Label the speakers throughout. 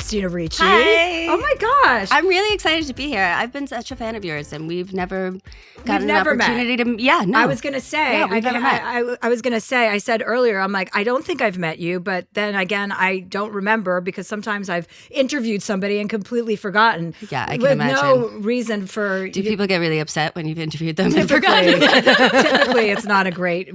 Speaker 1: Christina Ricci.
Speaker 2: Hi.
Speaker 1: Oh my gosh.
Speaker 2: I'm really excited to be here. I've been such a fan of yours, and we've never gotten an opportunity
Speaker 1: met.
Speaker 2: to. Yeah, no.
Speaker 1: I was gonna say.
Speaker 2: Yeah, we've never met.
Speaker 1: I was gonna say. I said earlier. I'm like, I don't think I've met you, but then again, I don't remember because sometimes I've interviewed somebody and completely forgotten.
Speaker 2: Yeah, I can
Speaker 1: with
Speaker 2: imagine.
Speaker 1: no reason for.
Speaker 2: Do people get really upset when you've interviewed them and
Speaker 1: Typically,
Speaker 2: forgotten?
Speaker 1: typically, it's not a great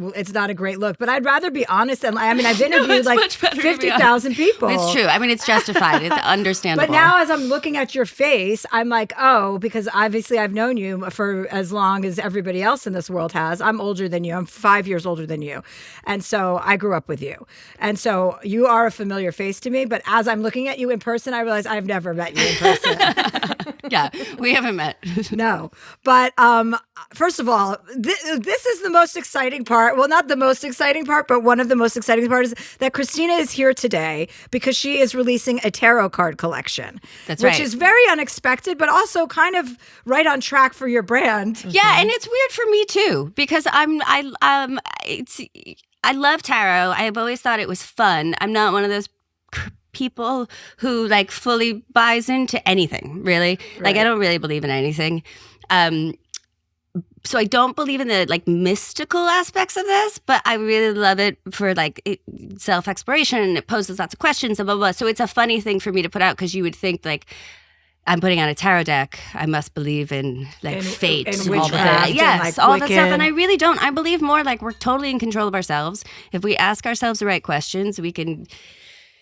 Speaker 1: look. But I'd rather be honest. And I mean, I've interviewed like 50,000 people.
Speaker 2: It's true. I mean, it's justified. It's understandable.
Speaker 1: But now, as I'm looking at your face, I'm like, oh, because obviously I've known you for as long as everybody else in this world has. I'm older than you. I'm 5 years older than you. And so I grew up with you. And so you are a familiar face to me. But as I'm looking at you in person, I realize I've never met you in person.
Speaker 2: Yeah, we haven't met.
Speaker 1: No. But first of all, this is the most exciting part. Well, not the most exciting part, but one of the most exciting parts is that Christina is here today because she is releasing a tarot card collection.
Speaker 2: That's right.
Speaker 1: Which is very unexpected, but also kind of right on track for your brand.
Speaker 2: Yeah, and it's weird for me too because I love tarot. I've always thought it was fun. I'm not one of those people who like fully buys into anything, really.
Speaker 1: Right.
Speaker 2: Like I don't really believe in anything. So I don't believe in the like mystical aspects of this, but I really love it for like self-exploration, and it poses lots of questions and blah, blah, blah. So it's a funny thing for me to put out because you would think like I'm putting out a tarot deck. I must believe in like fate
Speaker 1: and
Speaker 2: and
Speaker 1: witchcraft
Speaker 2: all that.
Speaker 1: and,
Speaker 2: Yes,
Speaker 1: like,
Speaker 2: all that stuff.
Speaker 1: Wiccan.
Speaker 2: And I really don't. I believe more like we're totally in control of ourselves. If we ask ourselves the right questions, we can,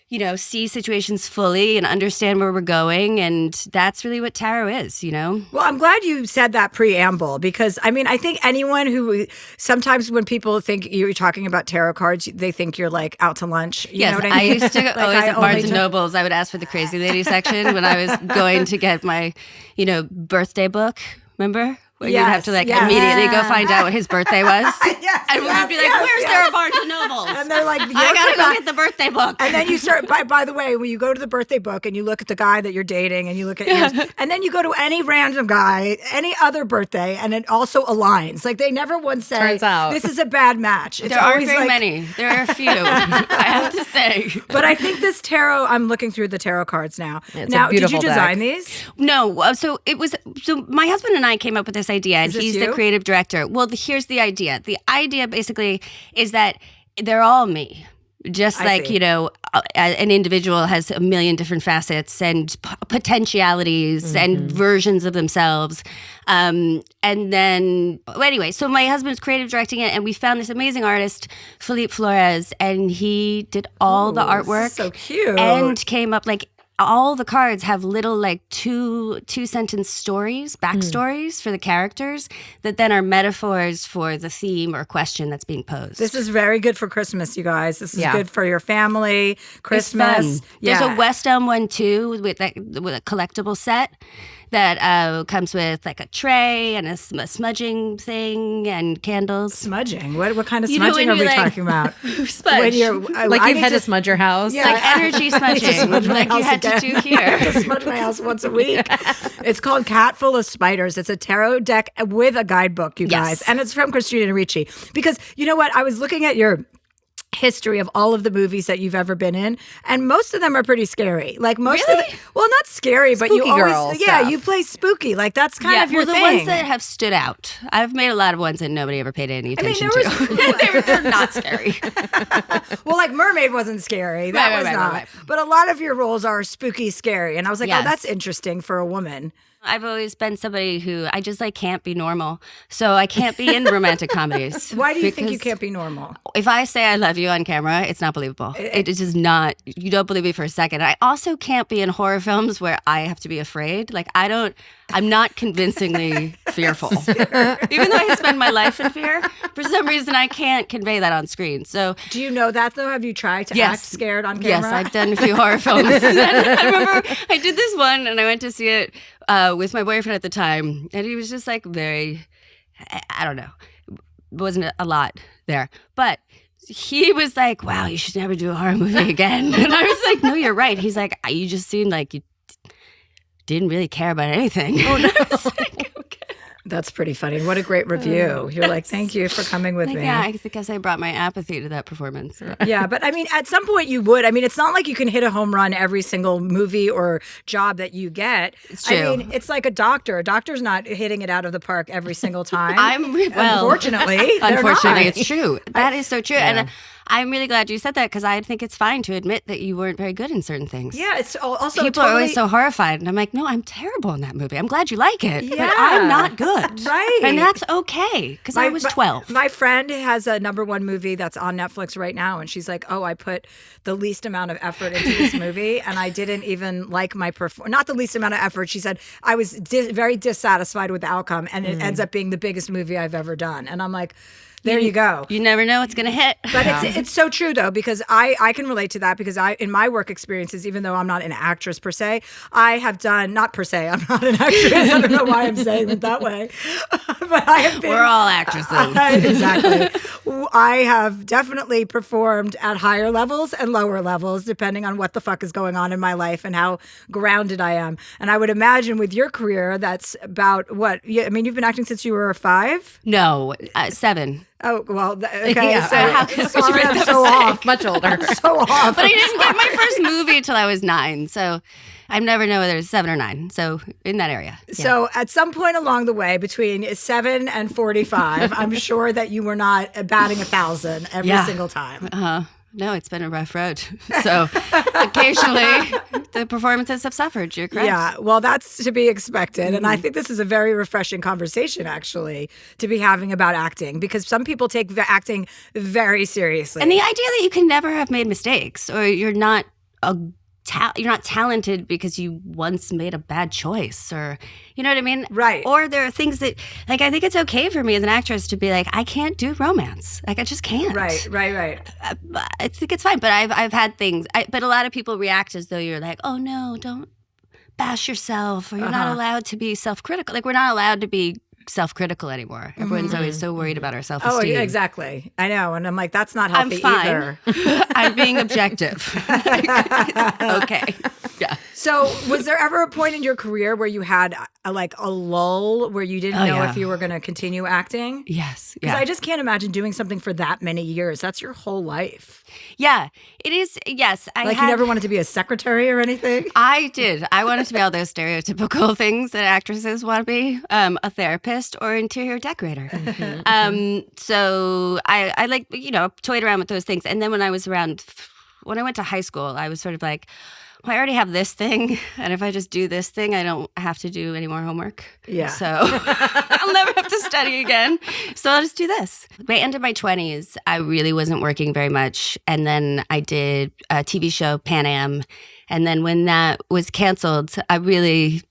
Speaker 2: you know, see situations fully and understand where we're going. And that's really what tarot is, you know?
Speaker 1: Well, I'm glad you said that preamble because, I mean, I think anyone who sometimes when people think you're talking about tarot cards, they think you're like out to lunch. You know what I mean?
Speaker 2: Used to
Speaker 1: Like,
Speaker 2: always
Speaker 1: I
Speaker 2: at Barnes
Speaker 1: only
Speaker 2: and Nobles. I would ask for the crazy lady section when I was going to get my, you know, birthday book. Remember? Where you'd have to like immediately go find out what his birthday was.
Speaker 1: Yes,
Speaker 2: And we would be like, where's there a Barnes and Nobles?
Speaker 1: And they're like,
Speaker 2: I gotta go get the birthday book.
Speaker 1: And then you start, by the way, when you go to the birthday book and you look at the guy that you're dating and you look at yours, and then you go to any random guy, any other birthday, and it also aligns. Like they never once say,
Speaker 3: Turns out.
Speaker 1: this is a bad match. It's
Speaker 2: There aren't
Speaker 1: always
Speaker 2: very
Speaker 1: like,
Speaker 2: many. There are a few, I have to say.
Speaker 1: But I think this tarot, I'm looking through the tarot cards now.
Speaker 3: It's
Speaker 1: now,
Speaker 3: a beautiful
Speaker 1: did you design
Speaker 3: deck.
Speaker 1: these?
Speaker 2: No, so my husband and I came up with this idea, and
Speaker 1: this
Speaker 2: he's
Speaker 1: you?
Speaker 2: the creative director. Well, here's the idea. The idea basically is that they're all me. Just
Speaker 1: I
Speaker 2: like,
Speaker 1: see.
Speaker 2: you know, an individual has a million different facets and potentialities and versions of themselves. And then, well, anyway, so my husband's creative directing it, and we found this amazing artist, Felipe Flores, and he did all the
Speaker 1: This
Speaker 2: artwork.
Speaker 1: is so cute.
Speaker 2: And came up like, all the cards have little like two sentence stories, backstories for the characters that then are metaphors for the theme or question that's being posed.
Speaker 1: This is very good for Christmas, you guys. This is
Speaker 3: Yeah.
Speaker 1: good for your family,
Speaker 2: It's
Speaker 1: Christmas.
Speaker 2: fun. There's a West Elm one too with a collectible set that comes with like a tray and a smudging thing and candles.
Speaker 1: Smudging. What kind of
Speaker 2: You know,
Speaker 1: smudging
Speaker 2: when
Speaker 1: are we
Speaker 2: you're like-
Speaker 1: talking about?
Speaker 2: Smudge.
Speaker 1: When you're
Speaker 3: Like
Speaker 1: I
Speaker 3: you've
Speaker 1: need
Speaker 3: had to smudge your house.
Speaker 1: Yeah.
Speaker 2: Like energy smudging,
Speaker 1: smudge my
Speaker 2: like you
Speaker 1: house
Speaker 2: had to
Speaker 1: again.
Speaker 2: do here.
Speaker 1: I have to smudge my house once a week. It's called Cat Full of Spiders. It's a tarot deck with a guidebook, you guys.
Speaker 2: Yes.
Speaker 1: And it's from Christina Ricci. Because you know what? I was looking at your history of all of the movies that you've ever been in, and most of them are pretty scary. Like most
Speaker 2: Really?
Speaker 1: of the, well, not scary, but
Speaker 3: Spooky
Speaker 1: you always
Speaker 3: girl
Speaker 1: yeah,
Speaker 3: stuff.
Speaker 1: you play spooky. Like that's kind of your
Speaker 2: the
Speaker 1: thing.
Speaker 2: ones that have stood out. I've made a lot of ones that nobody ever paid any attention
Speaker 1: there was-
Speaker 2: to. They're not scary.
Speaker 1: Well, like Mermaid wasn't scary. That
Speaker 2: Right,
Speaker 1: was
Speaker 2: right,
Speaker 1: not.
Speaker 2: right.
Speaker 1: But a lot of your roles are spooky, scary. And I was like, oh,
Speaker 2: Yes.
Speaker 1: that's interesting for a woman.
Speaker 2: I've always been somebody who I just like can't be normal. So I can't be in romantic comedies.
Speaker 1: Why do you think you
Speaker 2: because
Speaker 1: can't be normal?
Speaker 2: If I say I love you on camera, it's not believable. It is just not. You don't believe me for a second. I also can't be in horror films where I have to be afraid. Like I'm not convincingly fearful. Even though I spend my life in fear, for some reason I can't convey that on screen. So
Speaker 1: Do you know that though? Have you tried to
Speaker 2: Yes.
Speaker 1: act scared on
Speaker 2: yes,
Speaker 1: camera?
Speaker 2: I've done a few horror films. I remember I did this one and I went to see it with my boyfriend at the time. And he was just like very, I don't know, wasn't a lot there. But he was like, wow, you should never do a horror movie again. And I was like, no, you're right. He's like, you just seemed like you didn't really care about anything. Oh, no. I was like, okay.
Speaker 1: That's pretty funny. What a great review. You're like, thank you for coming with me.
Speaker 2: Yeah, I guess I brought my apathy to that performance.
Speaker 1: Yeah, but I mean, at some point you would. I mean, it's not like you can hit a home run every single movie or job that you get.
Speaker 2: It's true.
Speaker 1: I mean, it's like a doctor. A doctor's not hitting it out of the park every single time.
Speaker 2: Unfortunately, it's true. That is so true.
Speaker 1: Yeah.
Speaker 2: And I'm really glad you said that because I think it's fine to admit that you weren't very good in certain things.
Speaker 1: Yeah, it's also
Speaker 2: people are always so horrified, and I'm like, no, I'm terrible in that movie. I'm glad you like it,
Speaker 1: Yeah.
Speaker 2: but I'm not good.
Speaker 1: Right.
Speaker 2: And that's okay because I was 12.
Speaker 1: My friend has a #1 movie that's on Netflix right now, and she's like, oh, I put the least amount of effort into this movie, and I didn't even like my not the least amount of effort. She said, I was very dissatisfied with the outcome, and it ends up being the biggest movie I've ever done. And I'm like, there you go.
Speaker 2: You never know what's going to hit.
Speaker 1: But it's so true, though, because I can relate to that because in my work experiences, even though I'm not an actress per se, I have done, not per se, I'm not an actress. I don't know why I'm saying it that way. But I have been.
Speaker 2: We're all actresses.
Speaker 1: Exactly. I have definitely performed at higher levels and lower levels, depending on what the fuck is going on in my life and how grounded I am. And I would imagine with your career, that's about what? I mean, you've been acting since you were 5?
Speaker 2: No, 7.
Speaker 1: Oh, well, okay.
Speaker 2: Yeah.
Speaker 1: So,
Speaker 2: How could you make
Speaker 1: I'm
Speaker 2: that
Speaker 1: so
Speaker 2: mistake?
Speaker 1: off. Much older. So off.
Speaker 2: But I didn't get my first movie till I was 9. So I never know whether it's 7 or 9. So in that area.
Speaker 1: So at some point along the way, between 7 and 45, I'm sure that you were not batting 1,000 every single time.
Speaker 2: No, it's been a rough road. So occasionally the performances have suffered. You're correct.
Speaker 1: Yeah, well, that's to be expected. And I think this is a very refreshing conversation, actually, to be having about acting, because some people take acting very seriously.
Speaker 2: And the idea that you can never have made mistakes or you're not you're not talented because you once made a bad choice or, you know what I mean?
Speaker 1: Right.
Speaker 2: Or there are things that, like, I think it's okay for me as an actress to be like, I can't do romance. Like, I just can't.
Speaker 1: Right.
Speaker 2: I think it's fine. But I've had things, but a lot of people react as though you're like, oh no, don't bash yourself or you're not allowed to be self-critical. Like, we're not allowed to be self-critical anymore. Everyone's always so worried about our self-esteem.
Speaker 1: Oh, yeah, exactly. I know. And I'm like, that's not healthy
Speaker 2: I'm fine.
Speaker 1: either.
Speaker 2: I'm being objective. Okay. Yeah.
Speaker 1: So was there ever a point in your career where you had a lull where you didn't know if you were going to continue acting?
Speaker 2: Yes.
Speaker 1: Because I just can't imagine doing something for that many years. That's your whole life.
Speaker 2: Yeah, it is. Yes.
Speaker 1: You never wanted to be a secretary or anything?
Speaker 2: I did. I wanted to be all those stereotypical things that actresses want to be, a therapist or interior decorator. So I like, toyed around with those things. And then when I went to high school, I was sort of like, well, I already have this thing, and if I just do this thing, I don't have to do any more homework.
Speaker 1: Yeah.
Speaker 2: So I'll never have to study again. So I'll just do this. By the end of my 20s, I really wasn't working very much. And then I did a TV show, Pan Am. And then when that was canceled, I really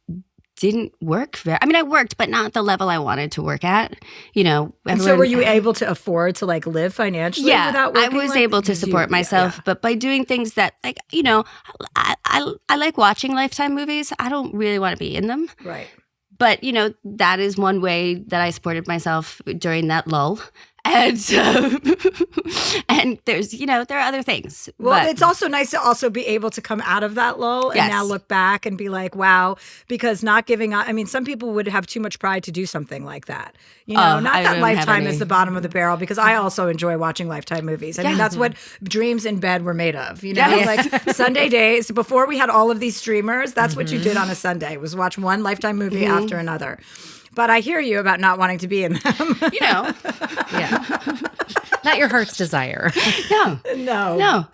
Speaker 2: didn't work I worked, but not the level I wanted to work at.
Speaker 1: So were you able to afford to live financially without working?
Speaker 2: I was able to support myself, but by doing things that I like watching Lifetime movies. I don't really want to be in them.
Speaker 1: Right.
Speaker 2: But, that is one way that I supported myself during that lull. And and there's, there are other things.
Speaker 1: Well, it's also nice to also be able to come out of that lull and now look back and be like, wow, because not giving up. I mean, some people would have too much pride to do something like that. Not that Lifetime is the bottom of the barrel, because I also enjoy watching Lifetime movies. I mean, that's what dreams in bed were made of. Like Sunday days, before we had all of these streamers, that's what you did on a Sunday, was watch one Lifetime movie after another. But I hear you about not wanting to be in them.
Speaker 3: Yeah. Not your heart's desire.
Speaker 2: No.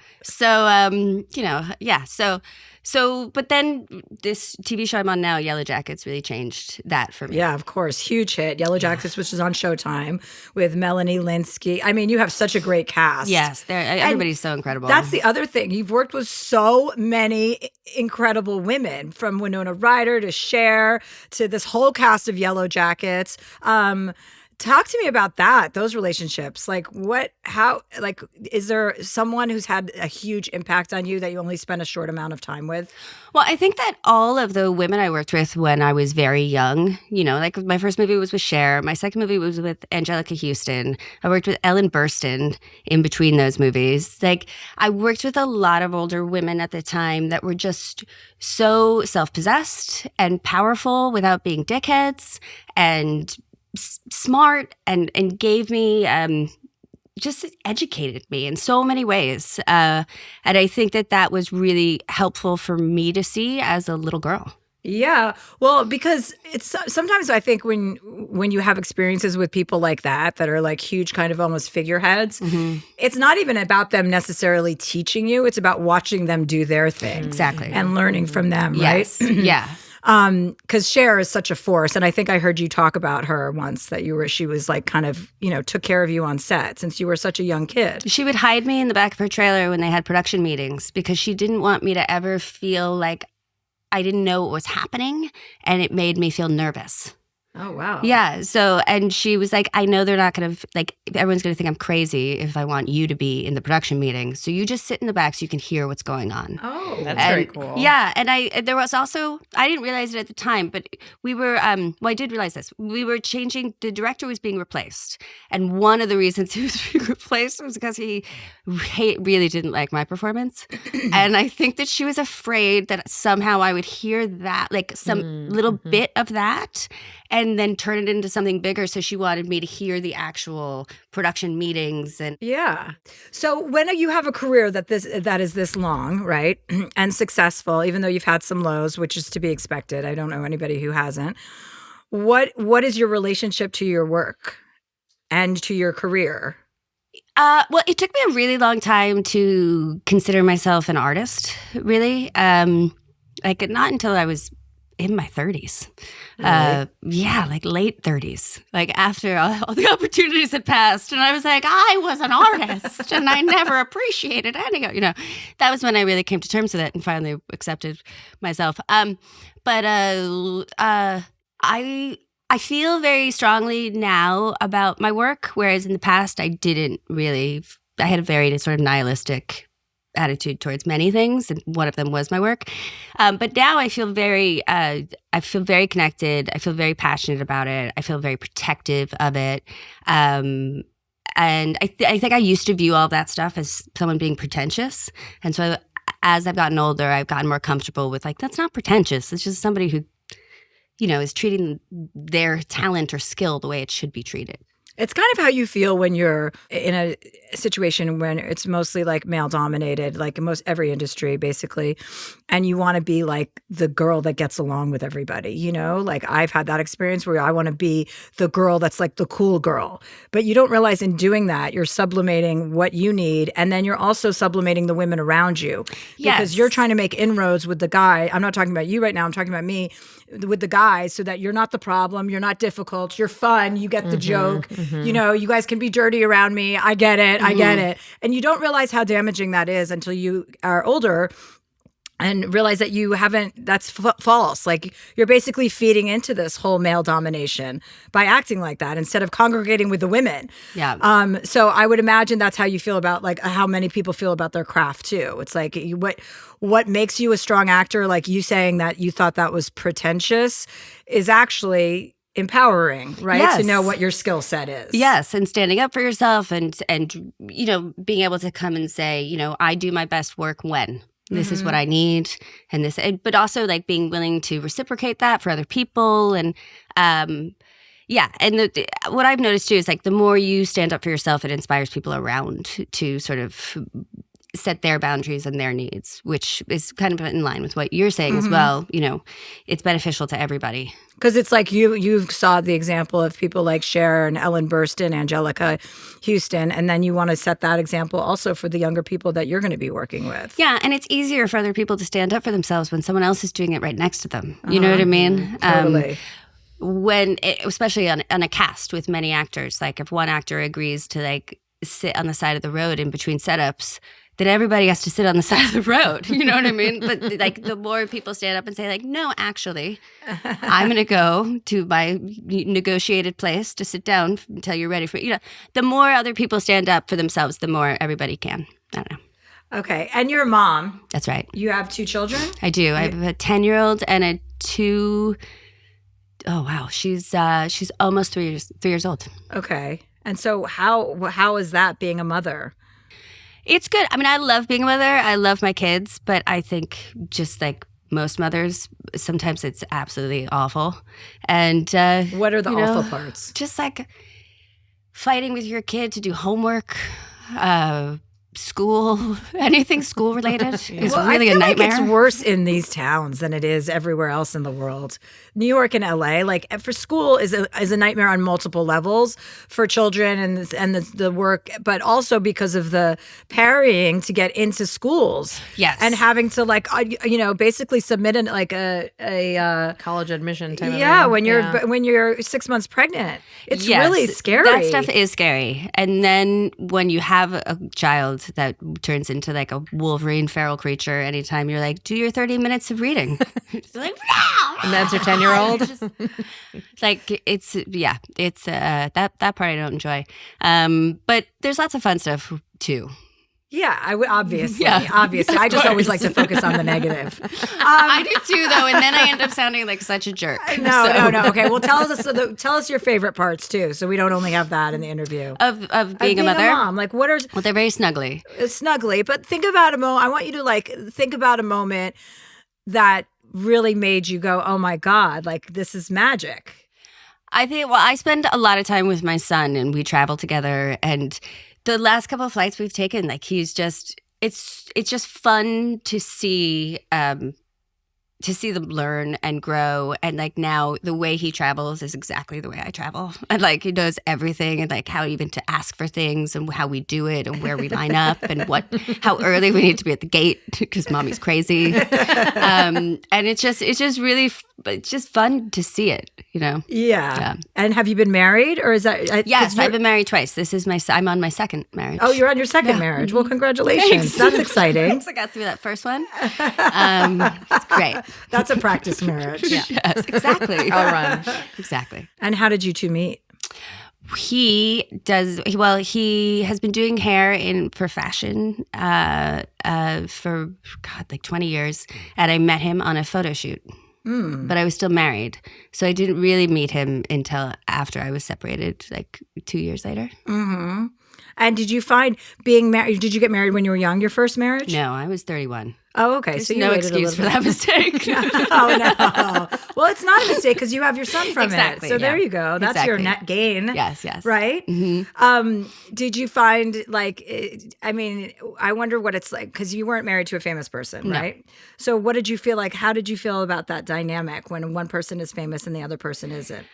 Speaker 2: So, but then this TV show I'm on now, Yellowjackets, really changed that for me.
Speaker 1: Yeah, of course. Huge hit. Yellowjackets, which is on Showtime with Melanie Linsky. I mean, you have such a great cast.
Speaker 2: Yes, everybody's so incredible.
Speaker 1: That's the other thing. You've worked with so many incredible women, from Winona Ryder to Cher to this whole cast of Yellowjackets. Talk to me about those relationships. Is there someone who's had a huge impact on you that you only spent a short amount of time with?
Speaker 2: Well, I think that all of the women I worked with when I was very young, my first movie was with Cher. My second movie was with Angelica Houston. I worked with Ellen Burstyn in between those movies. I worked with a lot of older women at the time that were just so self-possessed and powerful without being dickheads, and smart and gave me just educated me in so many ways. And I think that was really helpful for me to see as a little girl.
Speaker 1: Yeah. Well, because it's sometimes I think when you have experiences with people like that are like huge kind of almost figureheads, it's not even about them necessarily teaching you. It's about watching them do their thing.
Speaker 2: Exactly.
Speaker 1: And learning from them, right?
Speaker 2: Yes. Yeah.
Speaker 1: Because Cher is such a force. And I think I heard you talk about her once that she was like kind of, took care of you on set since you were such a young kid.
Speaker 2: She would hide me in the back of her trailer when they had production meetings because she didn't want me to ever feel like I didn't know what was happening, and it made me feel nervous.
Speaker 1: Oh, wow.
Speaker 2: Yeah. So, and she was like, I know they're not going to, like, everyone's going to think I'm crazy if I want you to be in the production meeting. So you just sit in the back so you can hear what's going on.
Speaker 3: Oh, that's very cool.
Speaker 2: Yeah. And there was also, I didn't realize it at the time, but we were, well, I did realize this. We were changing, the director was being replaced. And one of the reasons he was being replaced was because he really didn't like my performance. And I think that she was afraid that somehow I would hear that, like some little bit of that, and then turn it into something bigger. So she wanted me to hear the actual production meetings. And
Speaker 1: yeah. So when you have a career that is this long, right, and successful, even though you've had some lows, which is to be expected, I don't know anybody who hasn't. What is your relationship to your work and to your career?
Speaker 2: Well, it took me a really long time to consider myself an artist, really. Like not until I was in my 30s.
Speaker 1: Really?
Speaker 2: Yeah, like late 30s. Like after all the opportunities had passed. And I was like, I was an artist and I never appreciated any of, that was when I really came to terms with it and finally accepted myself. But I feel very strongly now about my work, whereas in the past I didn't really. I had a very sort of nihilistic attitude towards many things, and one of them was my work. But now I feel very connected. I feel very passionate about it. I feel very protective of it. And I think I used to view all of that stuff as someone being pretentious. And so as I've gotten older, I've gotten more comfortable with like, that's not pretentious. It's just somebody who, is treating their talent or skill the way it should be treated.
Speaker 1: It's kind of how you feel when you're in a situation when it's mostly like male dominated, like in most every industry, basically. And you want to be like the girl that gets along with everybody, like I've had that experience where I want to be the girl that's like the cool girl. But you don't realize in doing that, you're sublimating what you need. And then you're also sublimating the women around you.
Speaker 2: Yes.
Speaker 1: Because you're trying to make inroads with the guy. I'm not talking about you right now. I'm talking about me with the guys so that you're not the problem. You're not difficult. You're fun. You get the joke. You guys can be dirty around me. I get it. I get it. And you don't realize how damaging that is until you are older and realize that you haven't, that's false. Like you're basically feeding into this whole male domination by acting like that instead of congregating with the women.
Speaker 2: Yeah.
Speaker 1: So I would imagine that's how you feel about like how many people feel about their craft too. It's like what makes you a strong actor, like you saying that you thought that was pretentious is actually empowering, right?
Speaker 2: Yes.
Speaker 1: To know what your skill set is.
Speaker 2: Yes, and standing up for yourself and being able to come and say, I do my best work when this is what I need, and this, but also like being willing to reciprocate that for other people, and yeah. And what I've noticed too is like the more you stand up for yourself, it inspires people around to sort of set their boundaries and their needs, which is kind of in line with what you're saying as well. It's beneficial to everybody.
Speaker 1: Because it's like you saw the example of people like Cher and Ellen Burstyn, Angelica Houston, and then you want to set that example also for the younger people that you're going to be working with.
Speaker 2: Yeah, and it's easier for other people to stand up for themselves when someone else is doing it right next to them. You know what I mean?
Speaker 1: Totally.
Speaker 2: Especially on a cast with many actors, like if one actor agrees to like sit on the side of the road in between setups, then everybody has to sit on the side of the road. You know what I mean? But like the more people stand up and say like, no, actually, I'm going to go to my negotiated place to sit down until you're ready for it. The more other people stand up for themselves, the more everybody can. I don't know.
Speaker 1: Okay. And you're a mom.
Speaker 2: That's right.
Speaker 1: You have 2 children?
Speaker 2: I do. I have a 10-year-old and a 2. Oh, wow. She's almost 3 years old.
Speaker 1: Okay. And so how is that being a mother?
Speaker 2: It's good. I mean, I love being a mother. I love my kids, but I think just like most mothers, sometimes it's absolutely awful. And
Speaker 1: What are the awful parts?
Speaker 2: just like fighting with your kid to do homework, school, anything school related is
Speaker 1: Well,
Speaker 2: really
Speaker 1: I feel
Speaker 2: a nightmare.
Speaker 1: Like it's worse in these towns than it is everywhere else in the world. New York and LA, like for school is a nightmare on multiple levels for children and the work, but also because of the parrying to get into schools.
Speaker 2: Yes.
Speaker 1: And having to basically submit a
Speaker 3: College admission type of
Speaker 1: yeah,
Speaker 3: thing.
Speaker 1: when you're 6 months pregnant. It's
Speaker 2: Yes,
Speaker 1: really scary.
Speaker 2: That stuff is scary. And then when you have a child that turns into like a Wolverine feral creature anytime you're like, do your 30 minutes of reading. It's like,
Speaker 3: And that's your 10-year-old?
Speaker 2: like it's that part I don't enjoy. But there's lots of fun stuff too.
Speaker 1: Yeah, I would obviously.
Speaker 2: Yeah,
Speaker 1: Obviously. I just always like
Speaker 2: course.
Speaker 1: to focus on the negative.
Speaker 2: I do too, though, and then I end up sounding like such a jerk.
Speaker 1: No. Okay, well, tell us your favorite parts too, so we don't only have that in the interview.
Speaker 2: Of being a mother.
Speaker 1: mom, like what are
Speaker 2: Well, they're very snuggly.
Speaker 1: snuggly? But think about a moment. I want you to think about a moment that really made you go, "Oh my God, like this is magic."
Speaker 2: I spend a lot of time with my son, and we travel together. And the last couple of flights we've taken, like it's just fun to see them learn and grow. And like now the way he travels is exactly the way I travel. And like he knows everything and like how even to ask for things and how we do it and where we line up and how early we need to be at the gate because mommy's crazy. And it's just fun to see it, you know?
Speaker 1: Yeah. And have you been married or is that?
Speaker 2: Yes, I've been married twice. I'm on my second marriage.
Speaker 1: Oh, you're on your second marriage. Well, congratulations.
Speaker 2: Thanks.
Speaker 1: That's exciting.
Speaker 2: Thanks, I got through that first one. It's great.
Speaker 1: That's a practice marriage.
Speaker 2: Yes, exactly.
Speaker 3: I'll run.
Speaker 2: Exactly.
Speaker 1: And how did you two meet?
Speaker 2: He has been doing hair for fashion for like 20 years, and I met him on a photo shoot. But I was still married, so I didn't really meet him until after I was separated, like 2 years later.
Speaker 1: Mm-hmm. And did you find being married? Did you get married when you were young? Your first marriage?
Speaker 2: No, I was 31.
Speaker 1: Oh, okay.
Speaker 2: There's
Speaker 1: So you
Speaker 2: no
Speaker 1: waited
Speaker 2: excuse for
Speaker 1: a little
Speaker 2: that mistake.
Speaker 1: Oh no. Well, it's not a mistake because you have your son from
Speaker 2: Exactly,
Speaker 1: it. So there
Speaker 2: yeah.
Speaker 1: you go. That's your
Speaker 2: Exactly.
Speaker 1: net gain.
Speaker 2: Yes.
Speaker 1: Right?
Speaker 2: Mm-hmm.
Speaker 1: Did you find I wonder what it's like because you weren't married to a famous person,
Speaker 2: No.
Speaker 1: right? So what did you feel like? How did you feel about that dynamic when one person is famous and the other person isn't?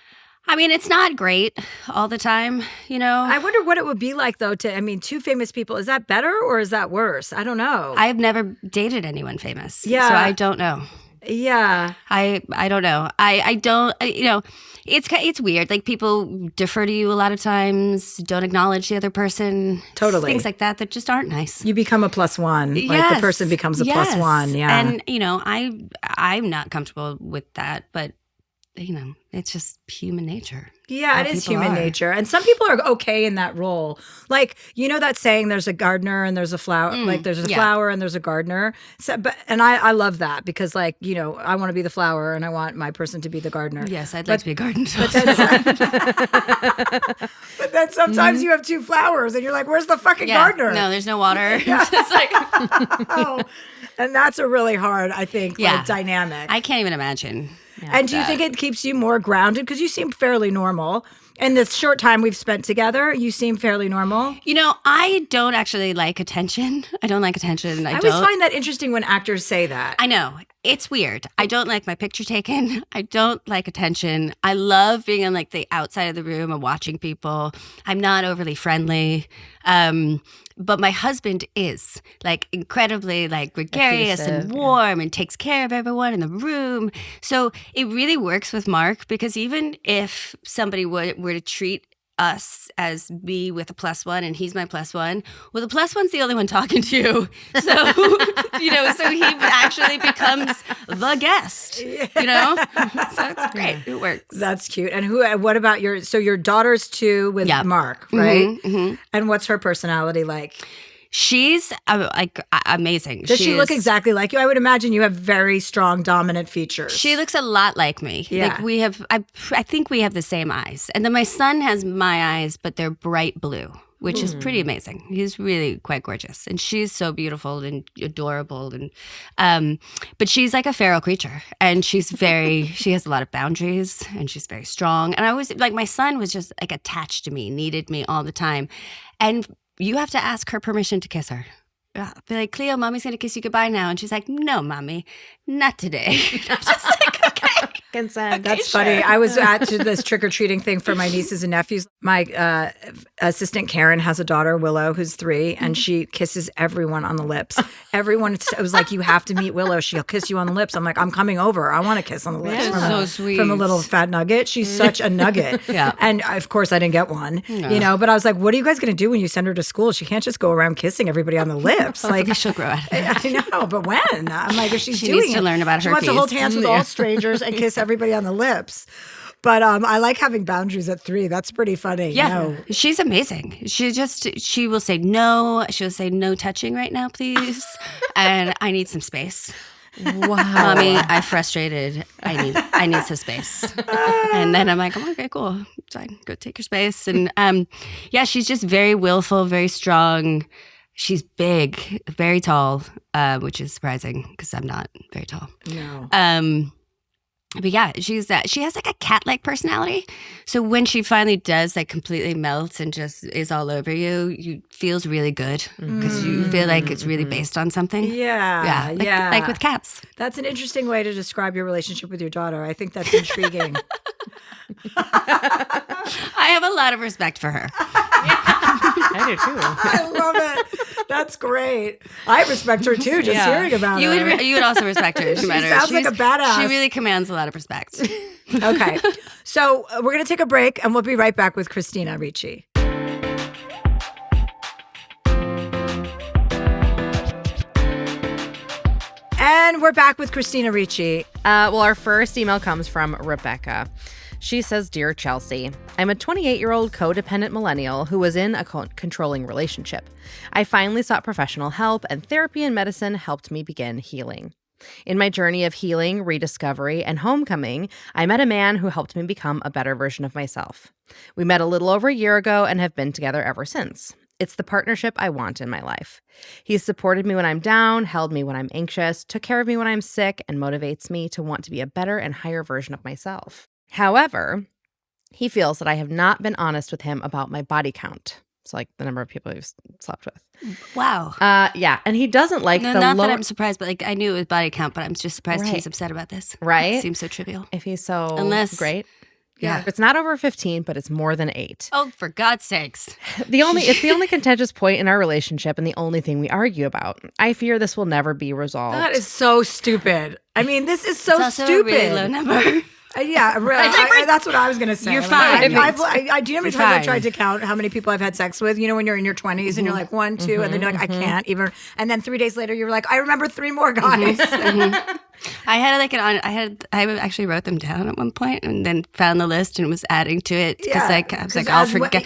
Speaker 2: I mean, it's not great all the time, you know.
Speaker 1: I wonder what it would be like though two famous people. Is that better or is that worse? I don't know.
Speaker 2: I've never dated anyone famous.
Speaker 1: Yeah.
Speaker 2: So I don't know.
Speaker 1: Yeah.
Speaker 2: I don't know. I don't, it's weird. Like people defer to you a lot of times, don't acknowledge the other person.
Speaker 1: Totally.
Speaker 2: Things like that just aren't nice.
Speaker 1: You become a plus one. Like
Speaker 2: Yes.
Speaker 1: the person becomes a plus
Speaker 2: Yes.
Speaker 1: one. Yeah.
Speaker 2: And, I'm not comfortable with that, but, it's just human nature.
Speaker 1: Yeah,
Speaker 2: How
Speaker 1: it is
Speaker 2: people
Speaker 1: human
Speaker 2: are.
Speaker 1: nature. And some people are okay in that role. Like, you know that saying, there's a gardener and there's a flower, like there's a
Speaker 2: yeah.
Speaker 1: flower and there's a gardener. So, I love that because I want to be the flower and I want my person to be the gardener.
Speaker 2: Yes, I'd like to be a garden.
Speaker 1: But then sometimes you have two flowers and you're like, where's the fucking gardener?
Speaker 2: No, there's no water. It's like,
Speaker 1: Oh, and that's a really hard, I think,
Speaker 2: Yeah.
Speaker 1: dynamic.
Speaker 2: I can't even imagine.
Speaker 1: And do you think it keeps you more grounded? Because you seem fairly normal. In this short time we've spent together, you seem fairly normal.
Speaker 2: I don't actually like attention. I don't like attention.
Speaker 1: I always find that interesting when actors say that.
Speaker 2: I know. It's weird. I don't like my picture taken. I don't like attention. I love being on like the outside of the room and watching people. I'm not overly friendly. But my husband is like incredibly like gregarious
Speaker 3: Effusive,
Speaker 2: and warm and takes care of everyone in the room. So it really works with Mark because even if somebody were to treat us as me with a plus one and he's my plus one, well, the plus one's the only one talking to you. So, so he actually becomes the guest, So it's great. It works.
Speaker 1: That's cute. And what about your daughter's two with
Speaker 2: Yeah.
Speaker 1: Mark, right?
Speaker 2: Mhm.
Speaker 1: And what's her personality like?
Speaker 2: She's amazing.
Speaker 1: Does she look exactly like you? I would imagine you have very strong dominant features.
Speaker 2: She looks a lot like me.
Speaker 1: Yeah.
Speaker 2: Like I think we have the same eyes. And then my son has my eyes, but they're bright blue. which is pretty amazing. He's really quite gorgeous. And she's so beautiful and adorable. And but she's like a feral creature. And she has a lot of boundaries and she's very strong. And I was like, my son was just like attached to me, needed me all the time. And you have to ask her permission to kiss her. Be like, Cleo, mommy's going to kiss you goodbye now. And she's like, no, mommy, not today. I'm just like, okay.
Speaker 3: Consent.
Speaker 1: That's funny. I was at this trick-or-treating thing for my nieces and nephews. My assistant Karen has a daughter, Willow, who's 3, and she kisses everyone on the lips. Everyone was like, you have to meet Willow. She'll kiss you on the lips. I'm like, I'm coming over. I want to kiss on the lips.
Speaker 2: That's so sweet.
Speaker 1: From a little fat nugget. She's such a nugget.
Speaker 2: Yeah.
Speaker 1: And of course, I didn't get one, but I was like, what are you guys going to do when you send her to school? She can't just go around kissing everybody on the lips. Like,
Speaker 2: she'll grow out of it.
Speaker 1: I know, but when? I'm like, if she's
Speaker 2: She
Speaker 1: doing
Speaker 2: needs to
Speaker 1: it,
Speaker 2: learn about
Speaker 1: she
Speaker 2: herpes.
Speaker 1: wants to hold hands with all strangers and kiss everybody on the lips. But I like having boundaries at 3. That's pretty funny.
Speaker 2: Yeah,
Speaker 1: No.
Speaker 2: she's amazing. She will say no. She'll say no touching right now, please. And I need some space.
Speaker 3: Wow.
Speaker 2: Mommy, I'm frustrated. I need some space. And then I'm like, oh, okay, cool. Fine, go take your space. And she's just very willful, very strong. She's big, very tall, which is surprising because I'm not very tall.
Speaker 1: No.
Speaker 2: But yeah, she has like a cat-like personality. So when she finally does like completely melts and just is all over you, you feels really good because you feel like it's really based on something.
Speaker 1: Yeah.
Speaker 2: Like with cats.
Speaker 1: That's an interesting way to describe your relationship with your daughter. I think that's intriguing.
Speaker 2: I have a lot of respect for her.
Speaker 3: I do too.
Speaker 1: I love it. That's great. I respect her too, just hearing about
Speaker 2: You
Speaker 1: her.
Speaker 2: would also respect her if you met her.
Speaker 1: Sounds like a badass.
Speaker 2: She really commands a lot of respect.
Speaker 1: Okay. So we're going to take a break and we'll be right back with Christina Ricci. And we're back with Christina Ricci.
Speaker 3: Well, our first email comes from Rebecca. She says, Dear Chelsea, I'm a 28-year-old codependent millennial who was in a controlling relationship. I finally sought professional help, and therapy and medicine helped me begin healing. In my journey of healing, rediscovery, and homecoming, I met a man who helped me become a better version of myself. We met a little over a year ago and have been together ever since. It's the partnership I want in my life. He's supported me when I'm down, held me when I'm anxious, took care of me when I'm sick, and motivates me to want to be a better and higher version of myself. However, he feels that I have not been honest with him about my body count. It's like the number of people I've slept with.
Speaker 2: Wow.
Speaker 3: Yeah. And he doesn't like
Speaker 2: No,
Speaker 3: the
Speaker 2: not
Speaker 3: lower...
Speaker 2: that I'm surprised, but like I knew it was body count, but I'm just surprised
Speaker 3: Right.
Speaker 2: he's upset about this.
Speaker 3: Right?
Speaker 2: It seems so trivial.
Speaker 3: If he's so
Speaker 2: Unless-
Speaker 3: great.
Speaker 2: Yeah.
Speaker 3: It's not over 15, but it's more than 8.
Speaker 2: Oh, for God's sakes.
Speaker 3: It's the only contentious point in our relationship and the only thing we argue about. I fear this will never be resolved.
Speaker 1: That is so stupid. I mean, this is so
Speaker 2: It's also
Speaker 1: stupid.
Speaker 2: a really low number.
Speaker 1: Yeah, that's what I was going to say.
Speaker 2: You're
Speaker 1: Like,
Speaker 2: fine.
Speaker 1: do you know how many times I've
Speaker 2: fine.
Speaker 1: tried to count how many people I've had sex with? You know, when you're in your 20s and you're like 1, 2, and then you're like, I can't even. And then 3 days later, you're like, I remember 3 more guys.
Speaker 2: I actually wrote them down at one point and then found the list and was adding to it because I was like, I'll forget.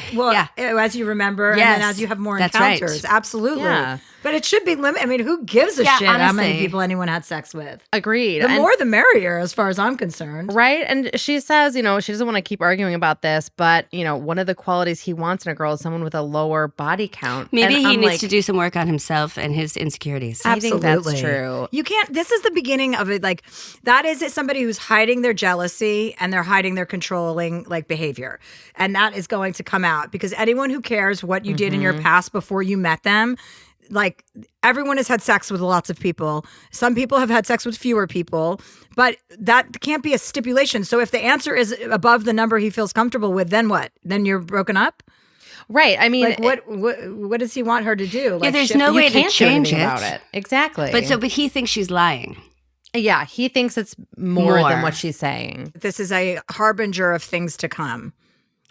Speaker 1: As you remember, and
Speaker 2: Yes,
Speaker 1: then as you have more
Speaker 2: that's
Speaker 1: encounters,
Speaker 2: right.
Speaker 1: absolutely.
Speaker 3: Yeah.
Speaker 1: But it should be limited. I mean, who gives a
Speaker 2: Yeah,
Speaker 1: shit how many
Speaker 2: honestly.
Speaker 1: people anyone had sex with?
Speaker 3: Agreed.
Speaker 1: The
Speaker 3: And-
Speaker 1: more, the merrier, as far as I'm concerned.
Speaker 3: Right. And she says, she doesn't want to keep arguing about this, but, one of the qualities he wants in a girl is someone with a lower body count.
Speaker 2: Maybe
Speaker 3: And
Speaker 2: he
Speaker 3: I'm
Speaker 2: needs
Speaker 3: like,
Speaker 2: to do some work on himself and his insecurities.
Speaker 3: I think that's
Speaker 1: Absolutely.
Speaker 3: true.
Speaker 1: You can't, this is the beginning of it. Like, that is it, somebody who's hiding their jealousy and they're hiding their controlling behavior. And that is going to come out because anyone who cares what you did in your past before you met them, like, everyone has had sex with lots of people. Some people have had sex with fewer people, but that can't be a stipulation. So if the answer is above the number he feels comfortable with, then what? Then you're broken up?
Speaker 3: Right. I mean,
Speaker 1: Like, what does he want her to do? Like,
Speaker 2: there's
Speaker 1: shift-
Speaker 2: no
Speaker 3: you
Speaker 2: way to
Speaker 3: can't do
Speaker 2: change
Speaker 3: anything
Speaker 2: it.
Speaker 3: about it. Exactly.
Speaker 2: But he thinks she's lying.
Speaker 3: yeah, he thinks it's more than
Speaker 2: More.
Speaker 3: what she's saying.
Speaker 1: This is a harbinger of things to come.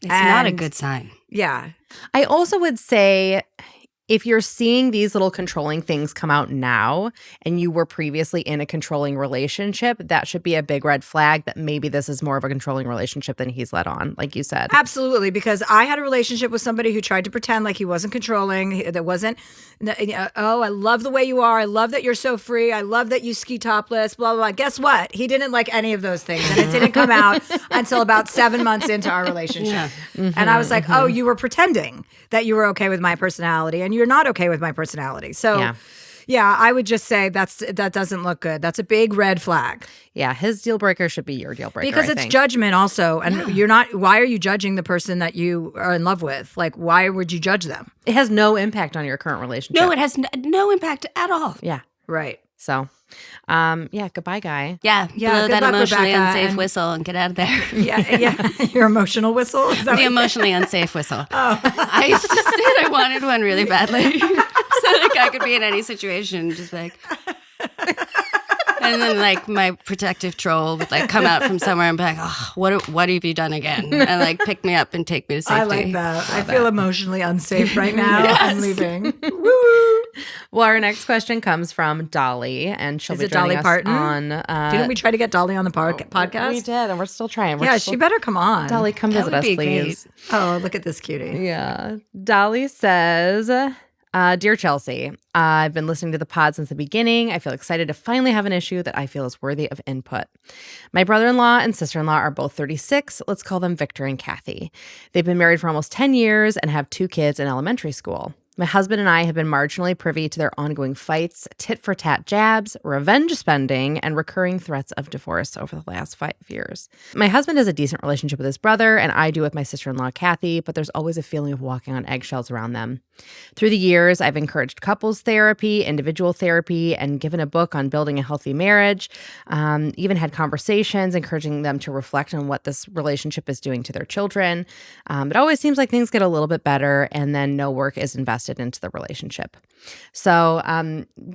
Speaker 2: It's not a
Speaker 1: And-
Speaker 2: good sign.
Speaker 1: Yeah.
Speaker 3: I also would say if you're seeing these little controlling things come out now and you were previously in a controlling relationship, that should be a big red flag that maybe this is more of a controlling relationship than he's let on, like you said.
Speaker 1: Absolutely, because I had a relationship with somebody who tried to pretend like he wasn't controlling. That wasn't, oh, I love the way you are. I love that you're so free. I love that you ski topless, blah, blah, blah. Guess what? He didn't like any of those things. And it didn't come out until about 7 months into our relationship.
Speaker 2: Yeah.
Speaker 1: And I was like, oh, you were pretending that you were okay with my personality and you're not okay with my personality. So yeah, I would just say that doesn't look good. That's a big red flag.
Speaker 3: Yeah, his deal breaker should be your deal breaker.
Speaker 1: Because it's judgment also. And you're not, why are you judging the person that you are in love with? Like, why would you judge them?
Speaker 3: It has no impact on your current relationship.
Speaker 2: No, it has no impact at all.
Speaker 3: Yeah.
Speaker 1: Right.
Speaker 3: So, yeah, goodbye, guy.
Speaker 2: Yeah,
Speaker 1: Yeah,
Speaker 2: blow
Speaker 1: good
Speaker 2: that
Speaker 1: luck,
Speaker 2: emotionally
Speaker 1: Rebecca,
Speaker 2: unsafe
Speaker 1: and-
Speaker 2: whistle and get out of there.
Speaker 1: Yeah. Your emotional whistle? Is that
Speaker 2: The
Speaker 1: what-
Speaker 2: emotionally unsafe whistle. I used to say I wanted one really badly. So like I could be in any situation, just like and then like my protective troll would like come out from somewhere and be like, oh, what have you done again? And like pick me up and take me to safety.
Speaker 1: I like that. I feel emotionally unsafe right now.
Speaker 2: Yes.
Speaker 1: I'm leaving. Woo!
Speaker 3: Well, our next question comes from Dolly, and she'll
Speaker 1: Is
Speaker 3: be
Speaker 1: it
Speaker 3: joining
Speaker 1: Dolly
Speaker 3: us
Speaker 1: Parton?
Speaker 3: on.
Speaker 1: Didn't we try to get Dolly on the podcast?
Speaker 3: We did, and we're still trying.
Speaker 1: Yeah, she better come on.
Speaker 3: Dolly, come
Speaker 2: That
Speaker 3: visit
Speaker 2: would
Speaker 3: us,
Speaker 2: be
Speaker 3: please.
Speaker 1: Oh, look at this cutie.
Speaker 3: Yeah. Dolly says, Dear Chelsea, I've been listening to the pod since the beginning. I feel excited to finally have an issue that I feel is worthy of input. My brother-in-law and sister-in-law are both 36. Let's call them Victor and Kathy. They've been married for almost 10 years and have 2 kids in elementary school. My husband and I have been marginally privy to their ongoing fights, tit-for-tat jabs, revenge spending, and recurring threats of divorce over the last 5 years. My husband has a decent relationship with his brother, and I do with my sister-in-law, Kathy, but there's always a feeling of walking on eggshells around them. Through the years, I've encouraged couples therapy, individual therapy, and given a book on building a healthy marriage, even had conversations encouraging them to reflect on what this relationship is doing to their children. It always seems like things get a little bit better, and then no work is invested into the relationship. So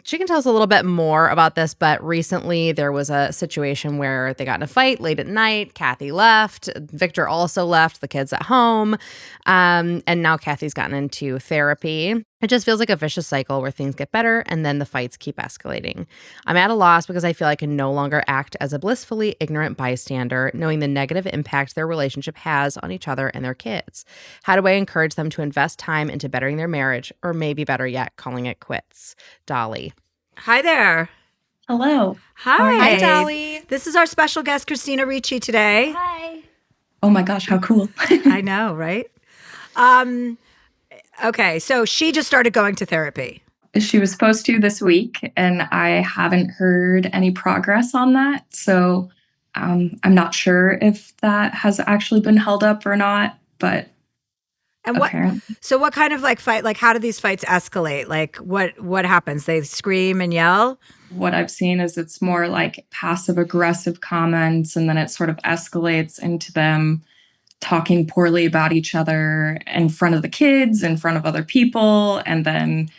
Speaker 3: she can tell us a little bit more about this, but recently there was a situation where they got in a fight late at night. Kathy left. Victor also left, the kids at home. And now Kathy's gotten into therapy. It just feels like a vicious cycle where things get better and then the fights keep escalating. I'm at a loss because I feel I can no longer act as a blissfully ignorant bystander, knowing the negative impact their relationship has on each other and their kids. How do I encourage them to invest time into bettering their marriage, or maybe better yet, calling it quits? Dolly.
Speaker 1: Hi there.
Speaker 4: Hello.
Speaker 1: Hi.
Speaker 3: Hi, Dolly.
Speaker 1: This is our special guest, Christina Ricci, today.
Speaker 2: Hi.
Speaker 4: Oh my gosh, how cool.
Speaker 1: I know, right? Okay, so she just started going to therapy.
Speaker 4: She was supposed to this week, and I haven't heard any progress on that. So I'm not sure if that has actually been held up or not, but
Speaker 1: And
Speaker 4: apparently.
Speaker 1: what kind of like fight, like how do these fights escalate? Like what happens? They scream and yell?
Speaker 4: What I've seen is it's more like passive aggressive comments, and then it sort of escalates into them talking poorly about each other in front of the kids, in front of other people. And then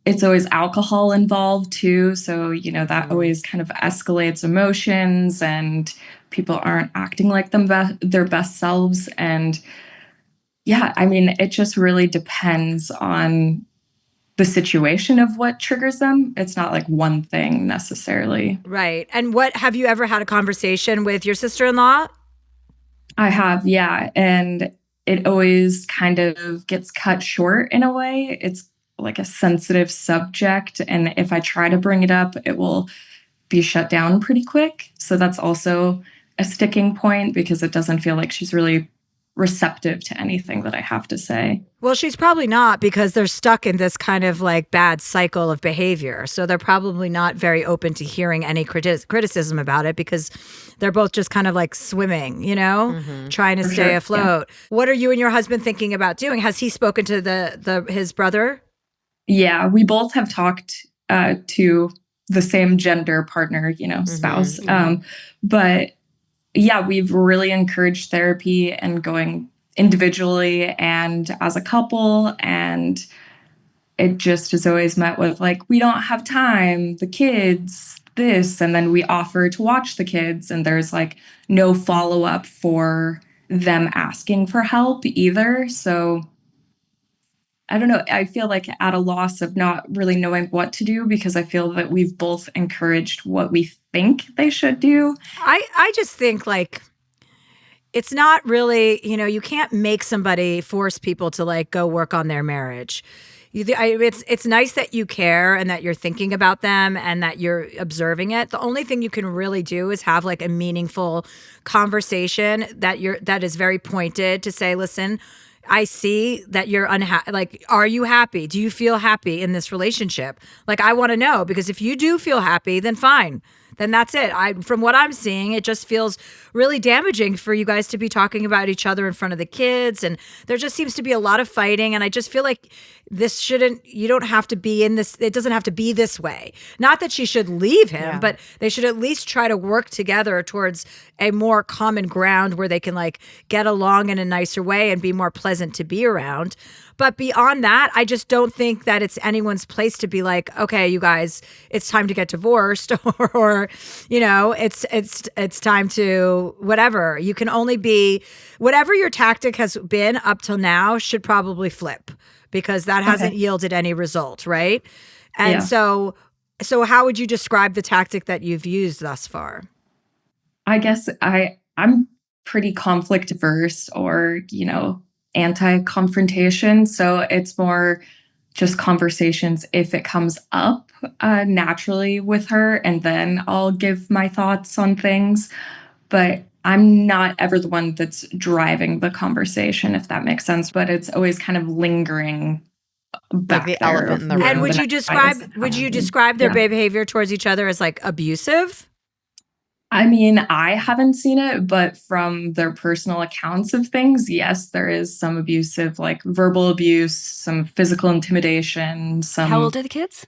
Speaker 4: it's always alcohol involved too. So, that always kind of escalates emotions, and people aren't acting like their best selves. And yeah, I mean, it just really depends on the situation of what triggers them. It's not like one thing necessarily.
Speaker 1: Right. And have you ever had a conversation with your sister-in-law?
Speaker 4: I have, yeah. And it always kind of gets cut short in a way. It's like a sensitive subject. And if I try to bring it up, it will be shut down pretty quick. So that's also a sticking point, because it doesn't feel like she's really receptive to anything that I have to say.
Speaker 1: Well, she's probably not, because they're stuck in this kind of like bad cycle of behavior. So they're probably not very open to hearing any criticism about it, because they're both just kind of like swimming, trying to
Speaker 4: For
Speaker 1: stay
Speaker 4: sure,
Speaker 1: afloat. What are you and your husband thinking about doing? Has he spoken to his brother?
Speaker 4: Yeah, we both have talked to the same gender partner, spouse. But yeah, we've really encouraged therapy and going individually and as a couple. And it just is always met with like, we don't have time, the kids, this. And then we offer to watch the kids, and there's like no follow up for them asking for help either. So I don't know. I feel like at a loss of not really knowing what to do because I feel that we've both encouraged what we think they should do.
Speaker 1: I just think like it's not really, you can't make somebody force people to like go work on their marriage. It's nice that you care and that you're thinking about them and that you're observing it. The only thing you can really do is have like a meaningful conversation that is very pointed to say, listen, I see that you're unhappy. Like, are you happy? Do you feel happy in this relationship? Like, I want to know, because if you do feel happy, then fine. Then that's it. From what I'm seeing, it just feels really damaging for you guys to be talking about each other in front of the kids. And there just seems to be a lot of fighting. And I just feel like you don't have to be in this. It doesn't have to be this way. Not that she should leave him, but they should at least try to work together towards a more common ground where they can like get along in a nicer way and be more pleasant to be around. But beyond that, I just don't think that it's anyone's place to be like, okay, you guys, it's time to get divorced, or it's time to whatever. You can only be whatever your tactic has been up till now should probably flip, because that hasn't yielded any result, right? And so how would you describe the tactic that you've used thus far?
Speaker 4: I guess I'm pretty conflict averse, or anti-confrontation. So it's more just conversations if it comes up naturally with her, and then I'll give my thoughts on things. But I'm not ever the one that's driving the conversation, if that makes sense. But it's always kind of lingering back
Speaker 3: like the
Speaker 4: there.
Speaker 3: elephant in the room.
Speaker 1: And would you describe their behavior towards each other as like abusive?
Speaker 4: I mean, I haven't seen it, but from their personal accounts of things, yes, there is some abusive, like verbal abuse, some physical intimidation.
Speaker 2: How old are the kids?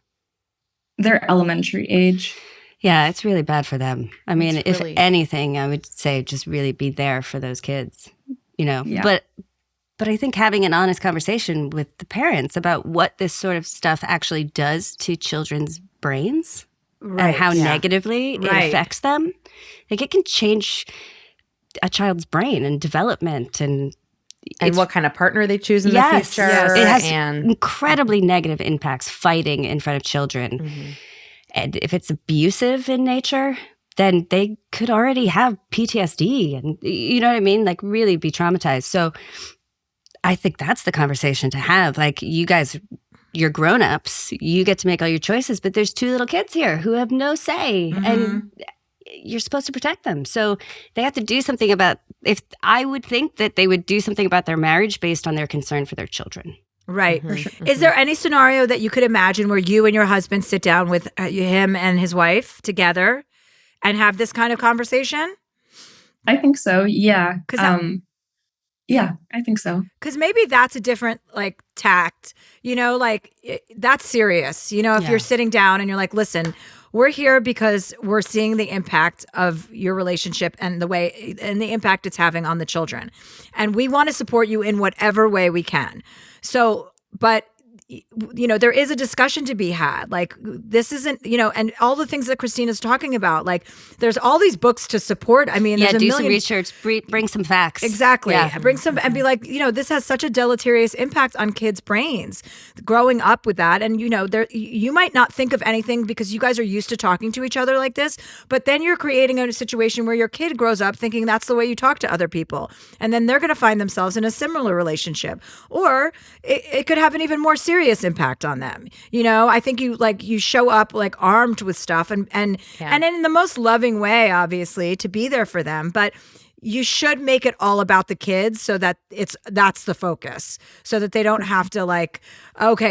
Speaker 4: They're elementary age.
Speaker 2: Yeah, it's really bad for them. I mean,
Speaker 3: It's really-
Speaker 2: if anything, I would say just really be there for those kids,
Speaker 4: Yeah.
Speaker 2: But I think having an honest conversation with the parents about what this sort of stuff actually does to children's brains and how negatively it affects them. Like, it can change a child's brain and development and
Speaker 3: what kind of partner they choose in the future.
Speaker 2: Yes. It has
Speaker 3: and
Speaker 2: incredibly negative impacts, fighting in front of children.
Speaker 3: Mm-hmm.
Speaker 2: And if it's abusive in nature, then they could already have PTSD and, you know what I mean? Like, really be traumatized. So I think that's the conversation to have. Like, you guys, you're grown-ups, you get to make all your choices, but there's two little kids here who have no say, and you're supposed to protect them. So they have to do something about, if I would think that they would do something about their marriage based on their concern for their children.
Speaker 1: Right. Is there any scenario that you could imagine where you and your husband sit down with him and his wife together and have this kind of conversation?
Speaker 4: I think so. Yeah. Yeah, I think so.
Speaker 1: Because maybe that's a different like tact, that's serious. If you're sitting down and you're like, listen, we're here because we're seeing the impact of your relationship and the impact it's having on the children. And we want to support you in whatever way we can. So, but there is a discussion to be had. Like, this isn't, and all the things that Christina's talking about, like, there's all these books to support. I mean, there's a
Speaker 2: do
Speaker 1: million...
Speaker 2: some research, bring some facts.
Speaker 1: Exactly.
Speaker 2: Yeah.
Speaker 1: Bring some, and be like, this has such a deleterious impact on kids' brains growing up with that. And, you might not think of anything because you guys are used to talking to each other like this, but then you're creating a situation where your kid grows up thinking that's the way you talk to other people. And then they're going to find themselves in a similar relationship. Or it could have an even more serious impact on them. I think you show up like armed with stuff and in the most loving way, obviously, to be there for them. But you should make it all about the kids so that that's the focus, so that they don't have to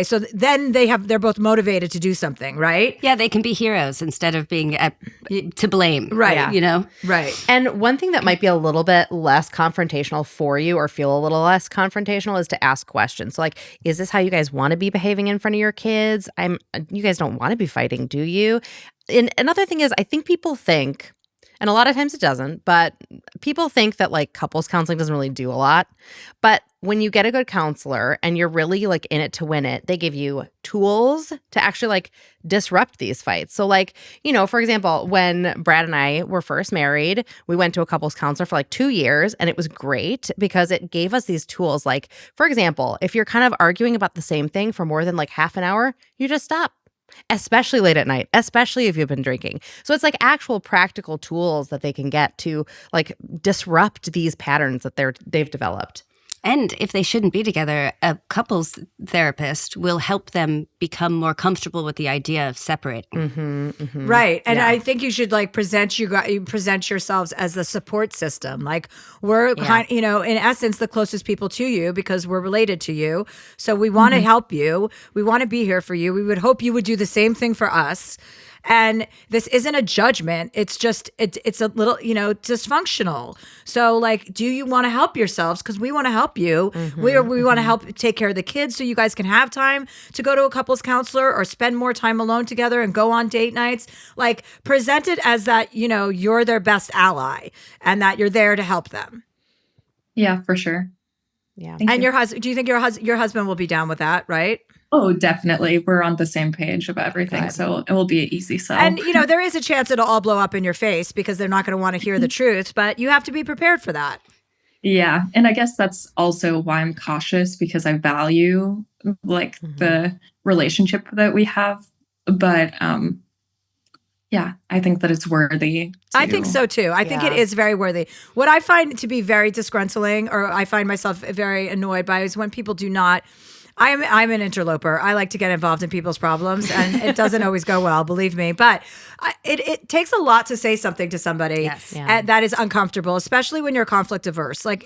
Speaker 1: so then they're both motivated to do something, right?
Speaker 2: Yeah, they can be heroes instead of being to blame.
Speaker 1: Right.
Speaker 3: Yeah.
Speaker 1: Right.
Speaker 3: And one thing that might be a little bit less confrontational for you, or feel a little less confrontational, is to ask questions. So, like, is this how you guys want to be behaving in front of your kids? You guys don't want to be fighting, do you? And another thing is, I think people think, And a lot of times it doesn't, but people think that like couples counseling doesn't really do a lot. But when you get a good counselor and you're really like in it to win it, they give you tools to actually like disrupt these fights. So like, for example, when Brad and I were first married, we went to a couples counselor for like 2 years, and it was great because it gave us these tools. Like, for example, if you're kind of arguing about the same thing for more than like half an hour, you just stop. Especially late at night, especially if you've been drinking. So it's like actual practical tools that they can get to like disrupt these patterns that they've developed.
Speaker 2: And if they shouldn't be together, a couples therapist will help them become more comfortable with the idea of separating.
Speaker 1: Right. And I think you should like present yourselves as the support system. Like we're kind, in essence, the closest people to you because we're related to you. So we want to help you. We want to be here for you. We would hope you would do the same thing for us. And this isn't a judgment. It's just, it's a little, dysfunctional. So like, do you want to help yourselves? Because we want to help you. We want to help take care of the kids so you guys can have time to go to a couples counselor or spend more time alone together and go on date nights. Like present it as that, you're their best ally and that you're there to help them.
Speaker 4: Yeah, for sure.
Speaker 3: Yeah.
Speaker 1: And your husband, do you think your husband will be down with that, right?
Speaker 4: Oh, definitely. We're on the same page of everything.
Speaker 3: Good.
Speaker 4: So it will be an easy sell.
Speaker 1: And, there is a chance it'll all blow up in your face because they're not going to want to hear the truth, but you have to be prepared for that.
Speaker 4: Yeah. And I guess that's also why I'm cautious because I value like the relationship that we have. But yeah, I think that it's worthy.
Speaker 1: I think so too. I think it is very worthy. What I find to be very disgruntling or I find myself very annoyed by is when people do not. I'm an interloper. I like to get involved in people's problems, and it doesn't always go well, believe me. But it takes a lot to say something to somebody that is uncomfortable, especially when you're conflict averse. Like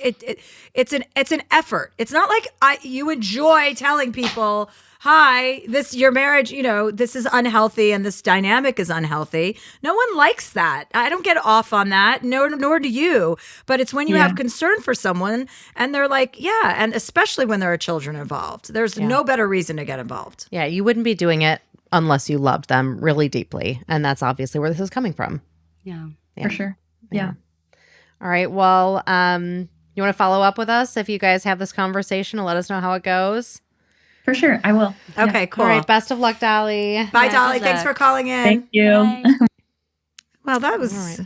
Speaker 1: it's an effort. It's not like you enjoy telling people, "Hi, your marriage, this is unhealthy and this dynamic is unhealthy." No one likes that. I don't get off on that. Nor do you. But it's when you have concern for someone and they're like, and especially when there are children involved. There's no better reason to get involved.
Speaker 3: Yeah, you wouldn't be doing it unless you loved them really deeply. And that's obviously where this is coming from.
Speaker 2: Yeah.
Speaker 4: For sure. Yeah.
Speaker 3: All right. Well, you want to follow up with us if you guys have this conversation and let us know how it goes?
Speaker 4: For sure. I will.
Speaker 1: Okay, cool.
Speaker 3: All right. Best of luck, Dolly.
Speaker 1: Bye, Dolly. Thanks for calling in.
Speaker 4: Thank you.
Speaker 2: Bye.
Speaker 1: Well, that was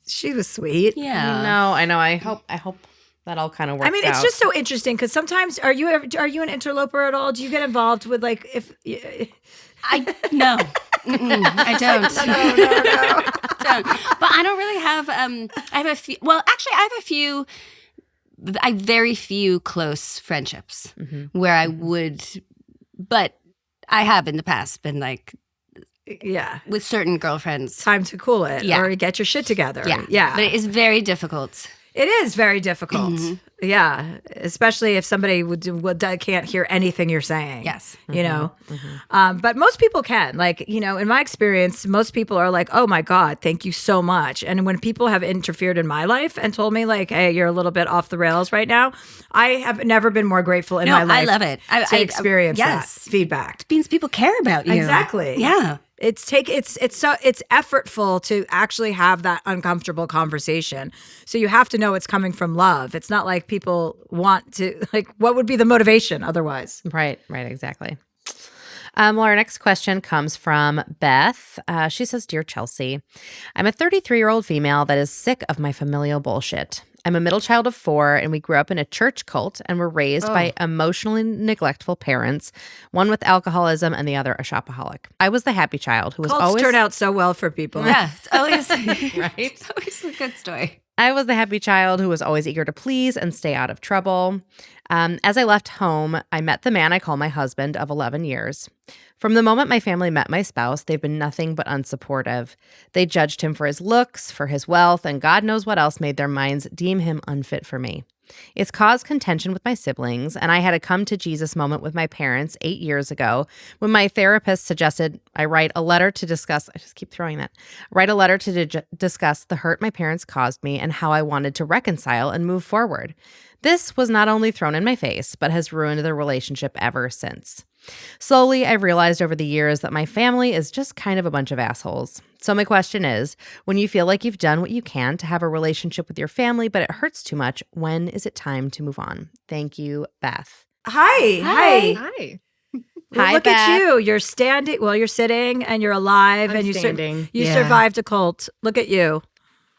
Speaker 1: she was sweet.
Speaker 2: Yeah.
Speaker 3: I know. I hope that all kind of works out.
Speaker 1: I mean, it's just so interesting because sometimes are you an interloper at all? Do you get involved with like if
Speaker 2: No. I don't.
Speaker 1: no.
Speaker 2: Don't. But I don't really have I have a few I have very few close friendships where I would, but I have in the past been like with certain girlfriends.
Speaker 1: Time to cool it or get your shit together. Yeah.
Speaker 2: But it is very difficult.
Speaker 1: It is very difficult. Yeah, especially if somebody can't hear anything you're saying.
Speaker 2: Yes.
Speaker 1: But most people can. Like, in my experience, most people are like, "Oh my God, thank you so much." And when people have interfered in my life and told me like, "Hey, you're a little bit off the rails right now," I have never been more grateful in my life.
Speaker 2: I love it.
Speaker 1: To experience that feedback.
Speaker 2: It means people care about you.
Speaker 1: Exactly.
Speaker 2: Yeah.
Speaker 1: It's effortful to actually have that uncomfortable conversation. So you have to know it's coming from love. It's not like people want to, like, what would be the motivation otherwise?
Speaker 3: Right, exactly. Well, our next question comes from Beth. She says, "Dear Chelsea, I'm a 33-year-old female that is sick of my familial bullshit. I'm a middle child of 4, and we grew up in a church cult and were raised by emotionally neglectful parents, one with alcoholism and the other a shopaholic. I was the happy child who was
Speaker 1: Cults
Speaker 3: always
Speaker 1: turn out so well for people.
Speaker 2: Yeah. It's always,
Speaker 3: right.
Speaker 2: It's always a good story.
Speaker 3: I was the happy child who was always eager to please and stay out of trouble. As I left home, I met the man I call my husband of 11 years. From the moment my family met my spouse, they've been nothing but unsupportive. They judged him for his looks, for his wealth, and God knows what else made their minds deem him unfit for me. It's caused contention with my siblings, and I had a come-to-Jesus moment with my parents 8 years ago when my therapist suggested I write a letter to discuss the hurt my parents caused me and how I wanted to reconcile and move forward. This was not only thrown in my face, but has ruined the relationship ever since. Slowly, I've realized over the years that my family is just kind of a bunch of assholes. So my question is, when you feel like you've done what you can to have a relationship with your family, but it hurts too much, when is it time to move on? Thank you, Beth.
Speaker 1: Hi.
Speaker 5: Hi.
Speaker 1: Well,
Speaker 3: Hi,
Speaker 1: look
Speaker 3: Beth.
Speaker 1: at you. You're standing. Well, you're sitting and you're alive
Speaker 5: I'm
Speaker 1: and you
Speaker 5: standing.
Speaker 1: you
Speaker 5: Yeah.
Speaker 1: survived a cult. Look at you.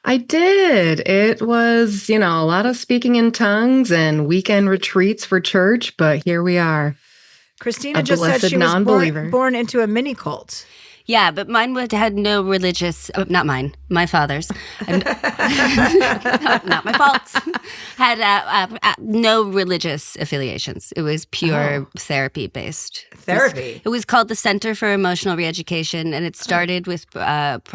Speaker 5: I did. It was, a lot of speaking in tongues and weekend retreats for church, but here we are.
Speaker 1: Christina
Speaker 5: A
Speaker 1: just said
Speaker 5: blessed
Speaker 1: she was
Speaker 5: non-believer.
Speaker 1: born into a mini cult.
Speaker 2: Yeah, but mine had no religious, not mine, my father's, and, not my fault, had no religious affiliations. It was pure therapy based.
Speaker 1: Therapy.
Speaker 2: It was called the Center for Emotional Reeducation, and it started with,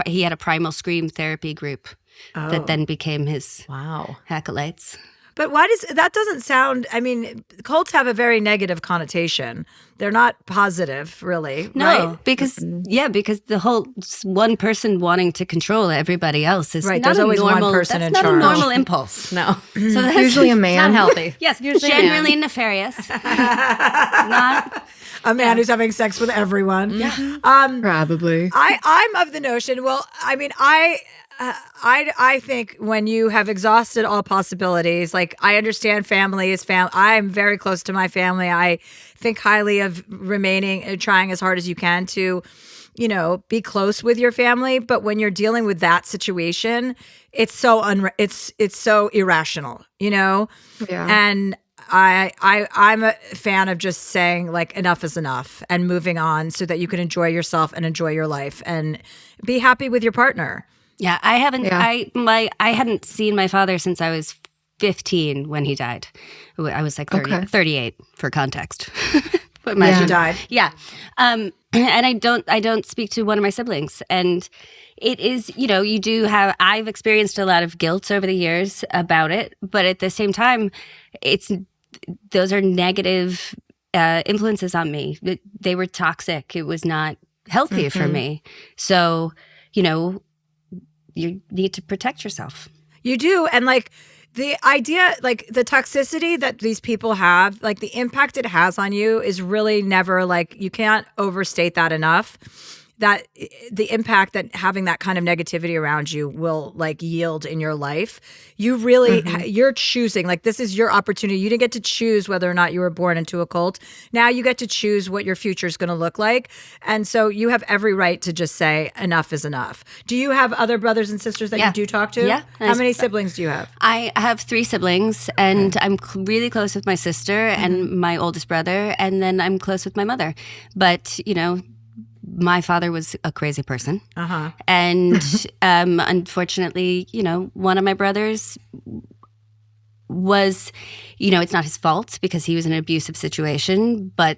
Speaker 2: he had a primal scream therapy group that then became his
Speaker 3: Wow.
Speaker 2: acolytes.
Speaker 1: But why that doesn't sound, I mean, cults have a very negative connotation. They're not positive, really.
Speaker 2: No,
Speaker 1: right?
Speaker 2: because the whole one person wanting to control everybody else is
Speaker 1: Right,
Speaker 2: not
Speaker 1: there's
Speaker 2: a
Speaker 1: always one
Speaker 2: normal,
Speaker 1: person
Speaker 2: that's
Speaker 1: in
Speaker 2: not
Speaker 1: charge.
Speaker 2: a normal impulse.
Speaker 3: No.
Speaker 2: So that's
Speaker 5: Usually a man.
Speaker 3: Not healthy.
Speaker 2: yes,
Speaker 3: Usually a
Speaker 2: generally
Speaker 3: man.
Speaker 2: nefarious. Not
Speaker 1: A man who's having sex with everyone.
Speaker 2: Yeah.
Speaker 5: Probably.
Speaker 1: I'm of the notion. Well, I mean, I think when you have exhausted all possibilities, like I understand family is family. I'm very close to my family. I think highly of remaining, trying as hard as you can to, be close with your family. But when you're dealing with that situation, it's so it's so irrational,
Speaker 5: Yeah.
Speaker 1: And I'm a fan of just saying like enough is enough and moving on so that you can enjoy yourself and enjoy your life and be happy with your partner.
Speaker 2: Yeah, I haven't.
Speaker 5: Yeah.
Speaker 2: I hadn't seen my father since I was 15 when he died. I was like 38 for context. But
Speaker 1: When
Speaker 5: Yeah.
Speaker 1: she died.
Speaker 2: Yeah, and I don't speak to one of my siblings, and it is you do have. I've experienced a lot of guilt over the years about it, but at the same time, those are negative influences on me. They were toxic. It was not healthy for me. So you need to protect yourself.
Speaker 1: You do. And like the idea, like the toxicity that these people have, like the impact it has on you is really never like, you can't overstate that enough. That the impact that having that kind of negativity around you will like yield in your life. You really, you're choosing, like this is your opportunity. You didn't get to choose whether or not you were born into a cult. Now you get to choose what your future is going to look like. And so you have every right to just say enough is enough. Do you have other brothers and sisters that you do talk to?
Speaker 2: Yeah.
Speaker 1: How many siblings do you have?
Speaker 2: I have 3 siblings, and I'm really close with my sister and my oldest brother, and then I'm close with my mother. But, my father was a crazy person. And unfortunately, one of my brothers was, it's not his fault because he was in an abusive situation, but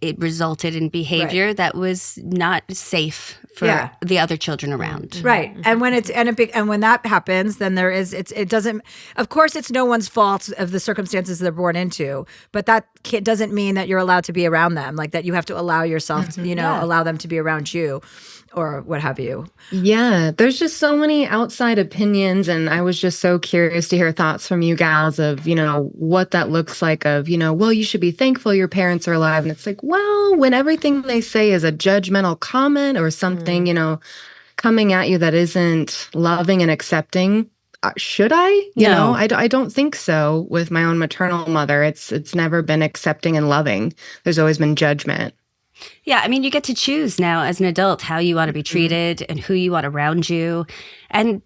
Speaker 2: it resulted in behavior that was not safe for the other children around.
Speaker 1: Right. And when when that happens, then it doesn't, of course, it's no one's fault of the circumstances they're born into, but that doesn't mean that you're allowed to be around them, like that you have to allow yourself to, allow them to be around you or what have you.
Speaker 5: Yeah, there's just so many outside opinions, and I was just so curious to hear thoughts from you gals of, what that looks like of, well, you should be thankful your parents are alive. And it's like, well, when everything they say is a judgmental comment or something, coming at you that isn't loving and accepting, should I?
Speaker 2: No.
Speaker 5: I don't think so with my own maternal mother. It's never been accepting and loving. There's always been judgment.
Speaker 2: Yeah, I mean, you get to choose now as an adult how you want to be treated and who you want around you. And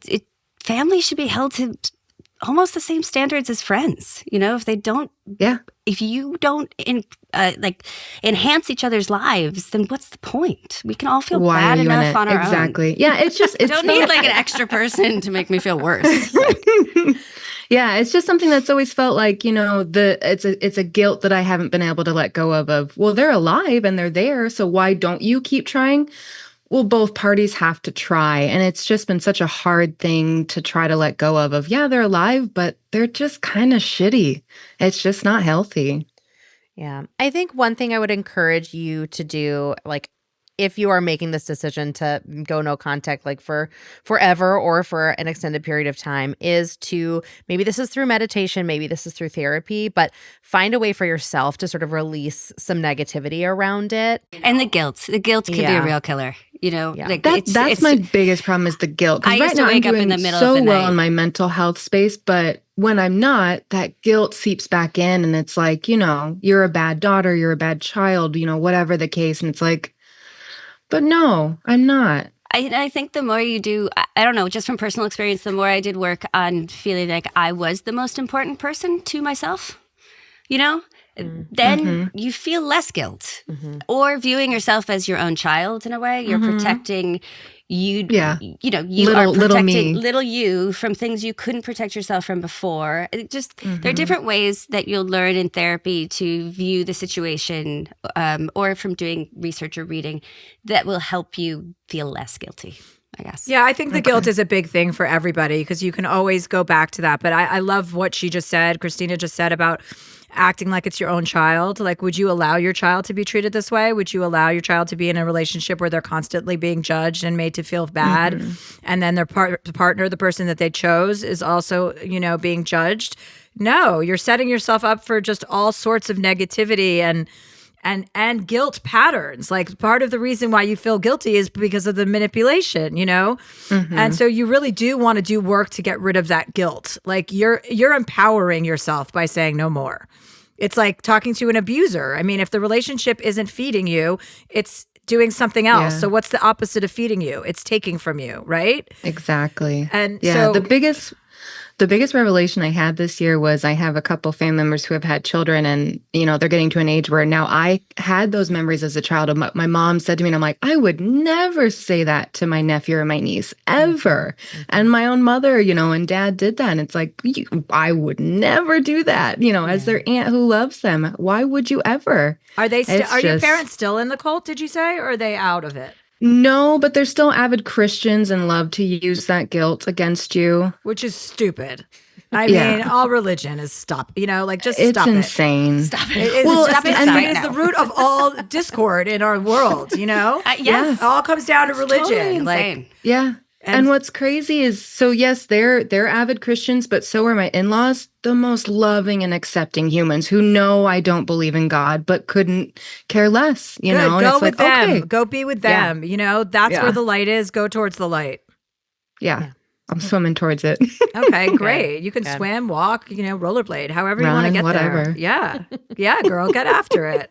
Speaker 2: family should be held to almost the same standards as friends. If they don't, if you don't enhance each other's lives, then what's the point? We can all feel bad enough on our own.
Speaker 5: Exactly. Yeah, it's just
Speaker 2: I don't need like an extra person to make me feel worse.
Speaker 5: Yeah, it's just something that's always felt like, it's a guilt that I haven't been able to let go of, well, they're alive and they're there, so why don't you keep trying? Well, both parties have to try, and it's just been such a hard thing to try to let go of, they're alive, but they're just kind of shitty. It's just not healthy.
Speaker 3: Yeah. I think one thing I would encourage you to do, like, if you are making this decision to go no contact like for forever or for an extended period of time, is to, maybe this is through meditation, maybe this is through therapy, but find a way for yourself to sort of release some negativity around it.
Speaker 2: And the guilt can be a real killer.
Speaker 3: Yeah.
Speaker 2: Like
Speaker 5: That's my biggest problem is the guilt. 'Cause
Speaker 2: I used to
Speaker 5: now
Speaker 2: wake
Speaker 5: I'm
Speaker 2: up in
Speaker 5: doing
Speaker 2: the middle
Speaker 5: so
Speaker 2: of the
Speaker 5: well
Speaker 2: night.
Speaker 5: in my mental health space, but when I'm not, that guilt seeps back in, and it's like, you're a bad daughter, you're a bad child, whatever the case, and it's like, but no, I'm not.
Speaker 2: I think the more you do, I don't know, just from personal experience, the more I did work on feeling like I was the most important person to myself, then you feel less guilt. Or viewing yourself as your own child in a way. You're protecting you.
Speaker 5: Yeah.
Speaker 2: You
Speaker 5: Little-
Speaker 2: are
Speaker 5: little
Speaker 2: protecting
Speaker 5: me.
Speaker 2: little you from things you couldn't protect yourself from before. There are different ways that you'll learn in therapy to view the situation, or from doing research or reading, that will help you feel less guilty, I guess.
Speaker 1: Yeah, I think the guilt is a big thing for everybody because you can always go back to that. But I love what she just said, Christina just said about acting like it's your own child. Like, would you allow your child to be treated this way? Would you allow your child to be in a relationship where they're constantly being judged and made to feel bad? And then their partner, the person that they chose, is also, being judged? No, you're setting yourself up for just all sorts of negativity and guilt patterns. Like, part of the reason why you feel guilty is because of the manipulation, And so you really do want to do work to get rid of that guilt. Like, you're empowering yourself by saying no more. It's like talking to an abuser. I mean, if the relationship isn't feeding you, it's doing something else.
Speaker 5: Yeah.
Speaker 1: So what's the opposite of feeding you? It's taking from you, right?
Speaker 5: Exactly.
Speaker 1: And
Speaker 5: yeah,
Speaker 1: so
Speaker 5: the biggest revelation I had this year was I have a couple family members who have had children, and they're getting to an age where now I had those memories as a child of my mom said to me, and I'm like, I would never say that to my nephew or my niece ever. And my own mother, and dad did that, and it's like, I would never do that, as their aunt who loves them. Why would you ever?
Speaker 1: are they still?
Speaker 5: It's
Speaker 1: Are your
Speaker 5: just-
Speaker 1: parents still in the cult? Did you say, or are they out of it?
Speaker 5: No, but they're still avid Christians and love to use that guilt against you.
Speaker 1: Which is stupid. I
Speaker 5: Yeah.
Speaker 1: mean, all religion is stop. Just
Speaker 5: It's
Speaker 1: stop it.
Speaker 5: insane.
Speaker 2: Stop it.
Speaker 1: It is,
Speaker 5: Well,
Speaker 1: stop it.
Speaker 5: and
Speaker 1: I
Speaker 2: right
Speaker 1: mean, it's
Speaker 2: now.
Speaker 1: the root of all discord in our world,
Speaker 2: Yes.
Speaker 1: It all comes down to religion.
Speaker 2: Totally
Speaker 1: Like,
Speaker 2: insane.
Speaker 5: Yeah. And what's crazy is, so yes, they're avid Christians, but so are my in-laws, the most loving and accepting humans who know I don't believe in God, but couldn't care less,
Speaker 1: good,
Speaker 5: and
Speaker 1: go
Speaker 5: it's
Speaker 1: with
Speaker 5: like,
Speaker 1: them.
Speaker 5: okay,
Speaker 1: Go be with
Speaker 5: Yeah.
Speaker 1: them. That's
Speaker 5: Yeah.
Speaker 1: where the light is. Go towards the light.
Speaker 5: yeah, I'm swimming towards it.
Speaker 1: Okay, great. You can
Speaker 3: Good.
Speaker 1: swim, walk, rollerblade, however you want to
Speaker 5: Run,
Speaker 1: get
Speaker 5: whatever.
Speaker 1: there. Yeah. Yeah, girl, get after it.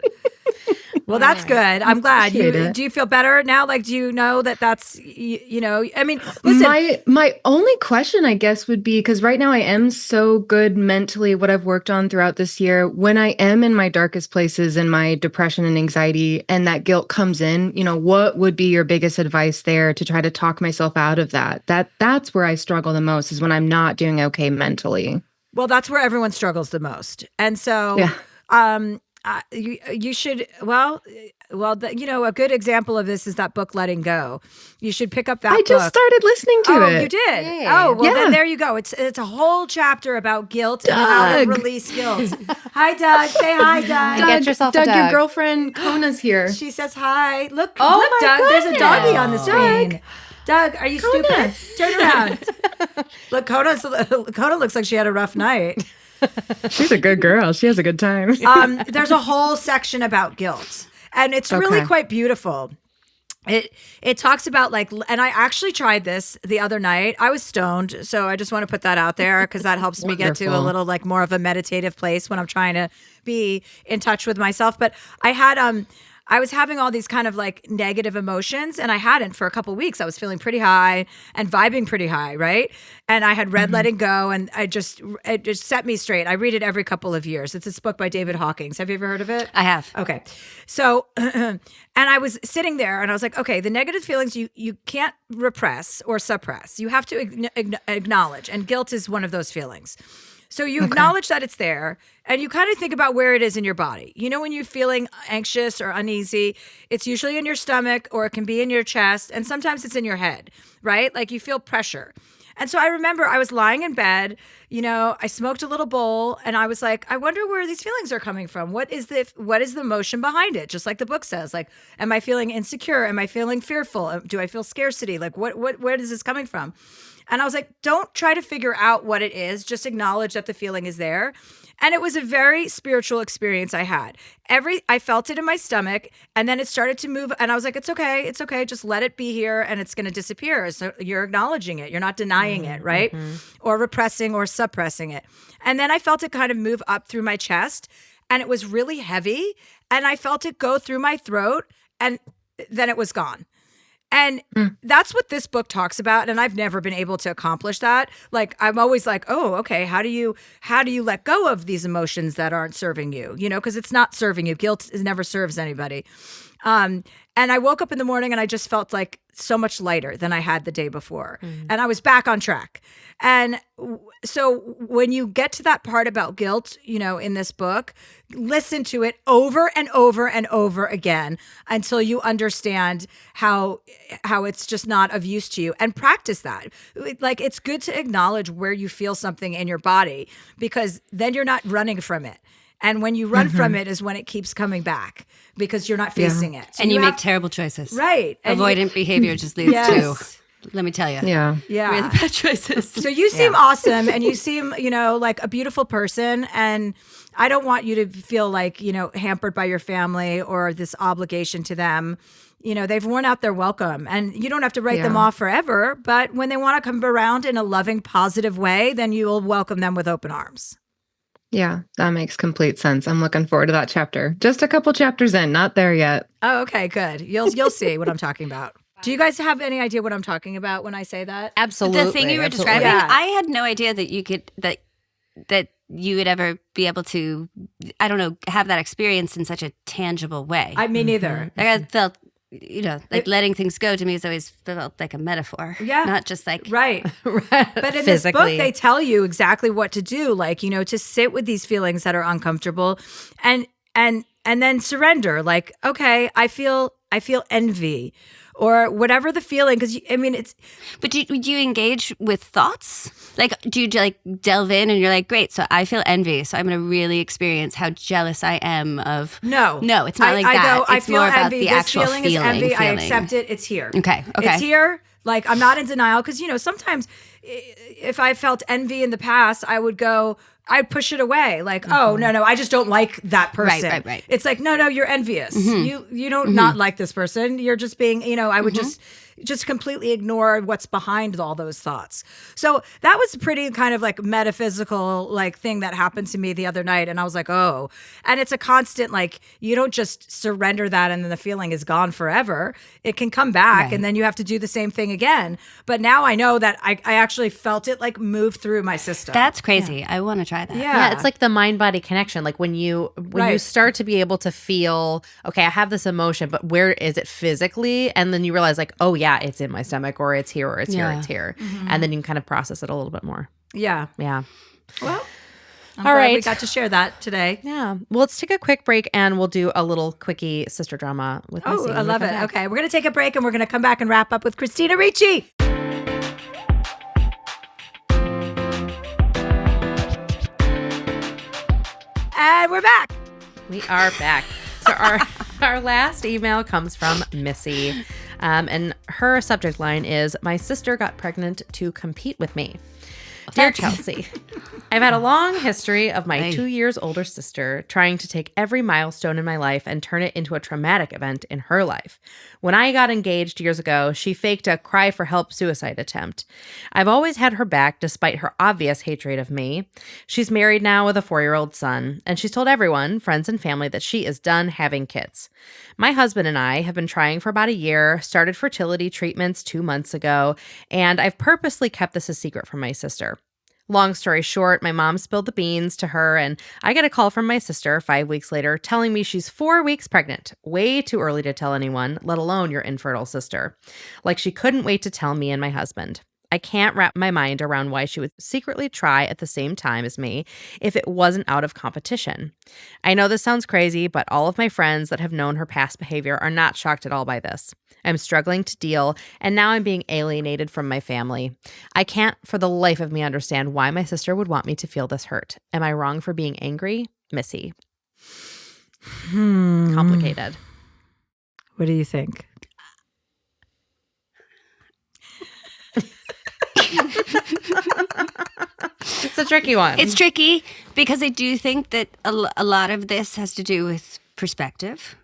Speaker 1: Well, that's good. I'm glad.
Speaker 5: Appreciate it.
Speaker 1: Do you feel better now? Like, do you know that that's, I mean, listen.
Speaker 5: My only question, I guess, would be, because right now I am so good mentally, what I've worked on throughout this year, when I am in my darkest places and my depression and anxiety and that guilt comes in, what would be your biggest advice there to try to talk myself out of that? That's where I struggle the most, is when I'm not doing okay mentally.
Speaker 1: Well, that's where everyone struggles the most. And so,
Speaker 5: Yeah.
Speaker 1: you should, a good example of this is that book, Letting Go. You should pick up that
Speaker 5: I
Speaker 1: book.
Speaker 5: just started listening to it.
Speaker 1: You did?
Speaker 3: Yay.
Speaker 1: Oh, well, then
Speaker 5: Yeah.
Speaker 1: there you go. It's a whole chapter about guilt and how to
Speaker 5: Doug.
Speaker 1: release guilt. Hi, Doug. Say hi, Doug.
Speaker 3: Get yourself a
Speaker 5: Doug, your
Speaker 3: Doug.
Speaker 5: girlfriend Kona's here.
Speaker 1: She says hi. Look,
Speaker 5: Oh
Speaker 1: look,
Speaker 5: my
Speaker 1: Doug. There's a doggy
Speaker 3: goodness.
Speaker 1: on the screen. Doug, are you
Speaker 5: Kona.
Speaker 1: stupid? Turn around. Look, Kona looks like she had a rough night.
Speaker 5: She's a good girl. She has a good time.
Speaker 1: There's a whole section about guilt, and it's really
Speaker 5: Okay.
Speaker 1: quite beautiful. It talks about, like, and I actually tried this the other night. I was stoned, so I just want to put that out there because that helps me get to a
Speaker 5: Wonderful.
Speaker 1: little, like, more of a meditative place when I'm trying to be in touch with myself. But I was having all these kind of like negative emotions, and I hadn't for a couple weeks. I was feeling pretty high and vibing pretty high, right? And I had read Letting Go, and it just set me straight. I read it every couple of years. It's this book by David Hawkins. Have you ever heard of it?
Speaker 2: I have.
Speaker 1: Okay. So, and I was sitting there and I was like, okay, the negative feelings you can't repress or suppress. You have to acknowledge. And guilt is one of those feelings. So you acknowledge that it's there, and you kind of think about where it is in your body. When you're feeling anxious or uneasy, it's usually in your stomach, or it can be in your chest, and sometimes it's in your head, right? Like you feel pressure. And so I remember I was lying in bed, I smoked a little bowl and I was like, I wonder where these feelings are coming from. What is the emotion behind it? Just like the book says, like, am I feeling insecure? Am I feeling fearful? Do I feel scarcity? Like where is this coming from? And I was like, don't try to figure out what it is. Just acknowledge that the feeling is there. And it was a very spiritual experience I had. I felt it in my stomach and then it started to move and I was like, it's okay. Just let it be here and it's going to disappear. So you're acknowledging it. You're not denying it, right? Or repressing or suppressing it. And then I felt it kind of move up through my chest and it was really heavy and I felt it go through my throat and then it was gone. And that's what this book talks about. And I've never been able to accomplish that. Like, I'm always like, oh, okay, how do you let go of these emotions that aren't serving you? Because it's not serving you. Guilt never serves anybody. And I woke up in the morning and I just felt like so much lighter than I had the day before. And I was back on track. And so when you get to that part about guilt, in this book, listen to it over and over and over again until you understand how it's just not of use to you and practice that. Like, it's good to acknowledge where you feel something in your body because then you're not running from it. And when you run from it is when it keeps coming back because you're not facing it. So
Speaker 2: and you make terrible choices.
Speaker 1: Right.
Speaker 2: Avoidant behavior just leads to, let me tell you.
Speaker 5: Yeah.
Speaker 2: Really bad choices.
Speaker 1: So you seem awesome and you seem, like a beautiful person. And I don't want you to feel like, hampered by your family or this obligation to them. They've worn out their welcome and you don't have to write them off forever. But when they want to come around in a loving, positive way, then you will welcome them with open arms.
Speaker 5: Yeah, that makes complete sense. I'm looking forward to that chapter. Just a couple chapters in, not there yet.
Speaker 1: Oh, okay, good. You'll see what I'm talking about. Do you guys have any idea what I'm talking about when I say that?
Speaker 3: Absolutely.
Speaker 2: The thing you were describing, I had no idea that you could that you would ever be able to, I don't know, have that experience in such a tangible way.
Speaker 1: Me neither.
Speaker 2: Like I felt, letting things go to me has always felt like a metaphor.
Speaker 1: Yeah.
Speaker 2: Not just like.
Speaker 1: Right. But in this book, they tell you exactly what to do, like, to sit with these feelings that are uncomfortable and then surrender. Like, okay, I feel envy or whatever the feeling. Because, it's.
Speaker 2: But do you engage with thoughts? Like, do you delve in and you're like, great, so I feel envy. So I'm going to really experience how jealous I am of.
Speaker 1: No,
Speaker 2: it's not like that.
Speaker 1: I
Speaker 2: it's
Speaker 1: feel
Speaker 2: more about
Speaker 1: envy.
Speaker 2: the
Speaker 1: This
Speaker 2: actual
Speaker 1: feeling is envy. I accept it. It's here.
Speaker 2: Okay.
Speaker 1: It's here. Like, I'm not in denial because, sometimes if I felt envy in the past, I'd push it away. Like, oh, no, I just don't like that person.
Speaker 2: Right.
Speaker 1: It's like, no, you're envious. You don't not like this person. You're just being, I would just completely ignore what's behind all those thoughts. So that was a pretty kind of like metaphysical like thing that happened to me the other night. And I was like, oh, and it's a constant, like, you don't just surrender that and then the feeling is gone forever. It can come back and then you have to do the same thing again. But now I know that I actually felt it like move through my system.
Speaker 2: That's crazy. Yeah. I want to try that.
Speaker 3: Yeah, it's like the mind-body connection. Like when you start to be able to feel, okay, I have this emotion, but where is it physically? And then you realize like, oh yeah, it's in my stomach or it's here or it's here, it's here. And then you can kind of process it a little bit more.
Speaker 1: Yeah.
Speaker 3: Yeah.
Speaker 1: Well, I'm
Speaker 3: all
Speaker 1: glad
Speaker 3: right.
Speaker 1: we got to share that today.
Speaker 3: Yeah. Well, let's take a quick break and we'll do a little quickie sister drama with Missy.
Speaker 1: Oh, I love it. Okay, we're going to take a break and we're going to come back and wrap up with Christina Ricci. And we're back.
Speaker 3: We are back. So our last email comes from Missy. And her subject line is, my sister got pregnant to compete with me. Dear Chelsea, I've had a long history of my 2 years older sister trying to take every milestone in my life and turn it into a traumatic event in her life. When I got engaged years ago, she faked a cry for help suicide attempt. I've always had her back despite her obvious hatred of me. She's married now with a 4-year-old son, and she's told everyone, friends and family, that she is done having kids. My husband and I have been trying for about a year, started fertility treatments 2 months ago, and I've purposely kept this a secret from my sister. Long story short, my mom spilled the beans to her, and I get a call from my sister 5 weeks later telling me she's 4 weeks pregnant. Way too early to tell anyone, let alone your infertile sister. Like she couldn't wait to tell me and my husband. I can't wrap my mind around why she would secretly try at the same time as me if it wasn't out of competition. I know this sounds crazy, but all of my friends that have known her past behavior are not shocked at all by this. I'm struggling to deal, and now I'm being alienated from my family. I can't for the life of me understand why my sister would want me to feel this hurt. Am I wrong for being angry? Missy. Complicated.
Speaker 1: What do you think?
Speaker 3: It's a tricky one.
Speaker 2: It's tricky because I do think that a lot of this has to do with perspective.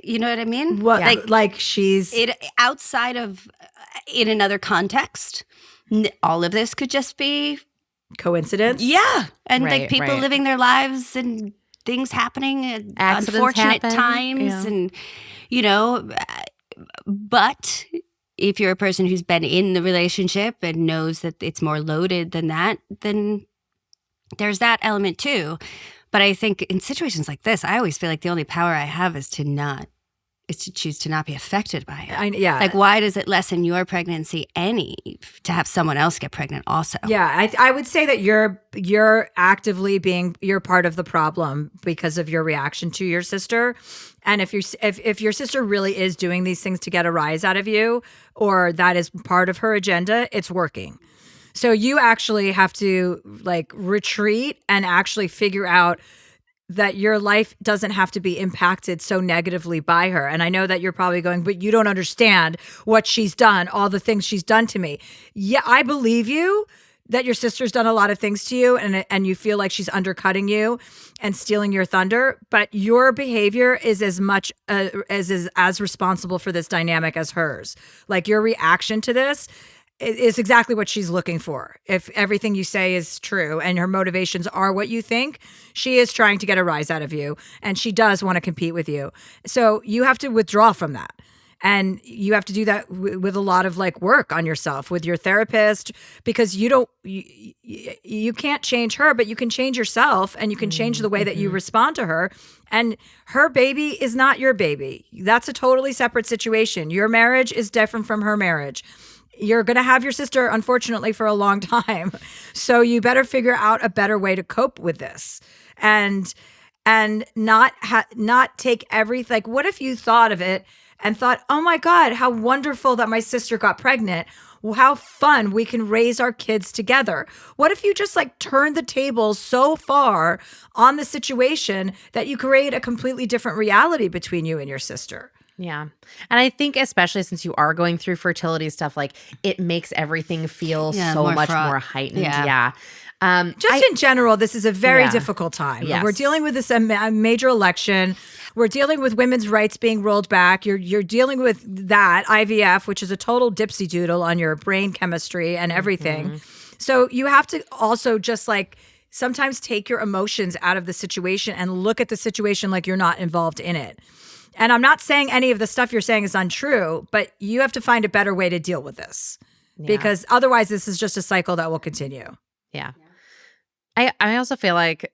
Speaker 2: You know what I mean?
Speaker 1: What, like she's
Speaker 2: outside of in another context. All of this could just be
Speaker 1: coincidence.
Speaker 2: Yeah, and
Speaker 3: Right,
Speaker 2: like people
Speaker 3: right.
Speaker 2: living their lives and things happening at
Speaker 3: Accidents
Speaker 2: unfortunate
Speaker 3: happen,
Speaker 2: times,
Speaker 3: yeah.
Speaker 2: and but if you're a person who's been in the relationship and knows that it's more loaded than that, then there's that element too. But I think in situations like this, I always feel like the only power I have is to choose to not be affected by it. Like, why does it lessen your pregnancy any to have someone else get pregnant also?
Speaker 1: Yeah, I would say that you're actively you're part of the problem because of your reaction to your sister. And if your sister really is doing these things to get a rise out of you, or that is part of her agenda, it's working. So you actually have to like retreat and actually figure out that your life doesn't have to be impacted so negatively by her. And I know that you're probably going, but you don't understand what she's done, all the things she's done to me. Yeah, I believe you that your sister's done a lot of things to you and you feel like she's undercutting you and stealing your thunder, but your behavior is as much as responsible for this dynamic as hers. Like your reaction to this is exactly what she's looking for. If everything you say is true and her motivations are what you think, she is trying to get a rise out of you and she does want to compete with you. So you have to withdraw from that. And you have to do that with a lot of like work on yourself with your therapist, because you can't change her, but you can change yourself and you can change the way that you respond to her. And her baby is not your baby. That's a totally separate situation. Your marriage is different from her marriage. You're going to have your sister, unfortunately, for a long time. So you better figure out a better way to cope with this and not take everything. Like, what if you thought of it and thought, oh my God, how wonderful that my sister got pregnant. How fun we can raise our kids together. What if you just like turn the tables so far on the situation that you create a completely different reality between you and your sister?
Speaker 3: Yeah. And I think especially since you are going through fertility stuff, like it makes everything feel so
Speaker 2: more
Speaker 3: much
Speaker 2: fraught.
Speaker 3: more heightened.
Speaker 2: Yeah.
Speaker 1: Just in general, this is a very
Speaker 3: Yeah.
Speaker 1: difficult time.
Speaker 3: Yes.
Speaker 1: We're dealing with this a major election. We're dealing with women's rights being rolled back. You're dealing with that IVF, which is a total dipsy doodle on your brain chemistry and everything. So you have to also just like sometimes take your emotions out of the situation and look at the situation like you're not involved in it. And I'm not saying any of the stuff you're saying is untrue, but you have to find a better way to deal with this because otherwise this is just a cycle that will continue.
Speaker 3: Yeah. I also feel like,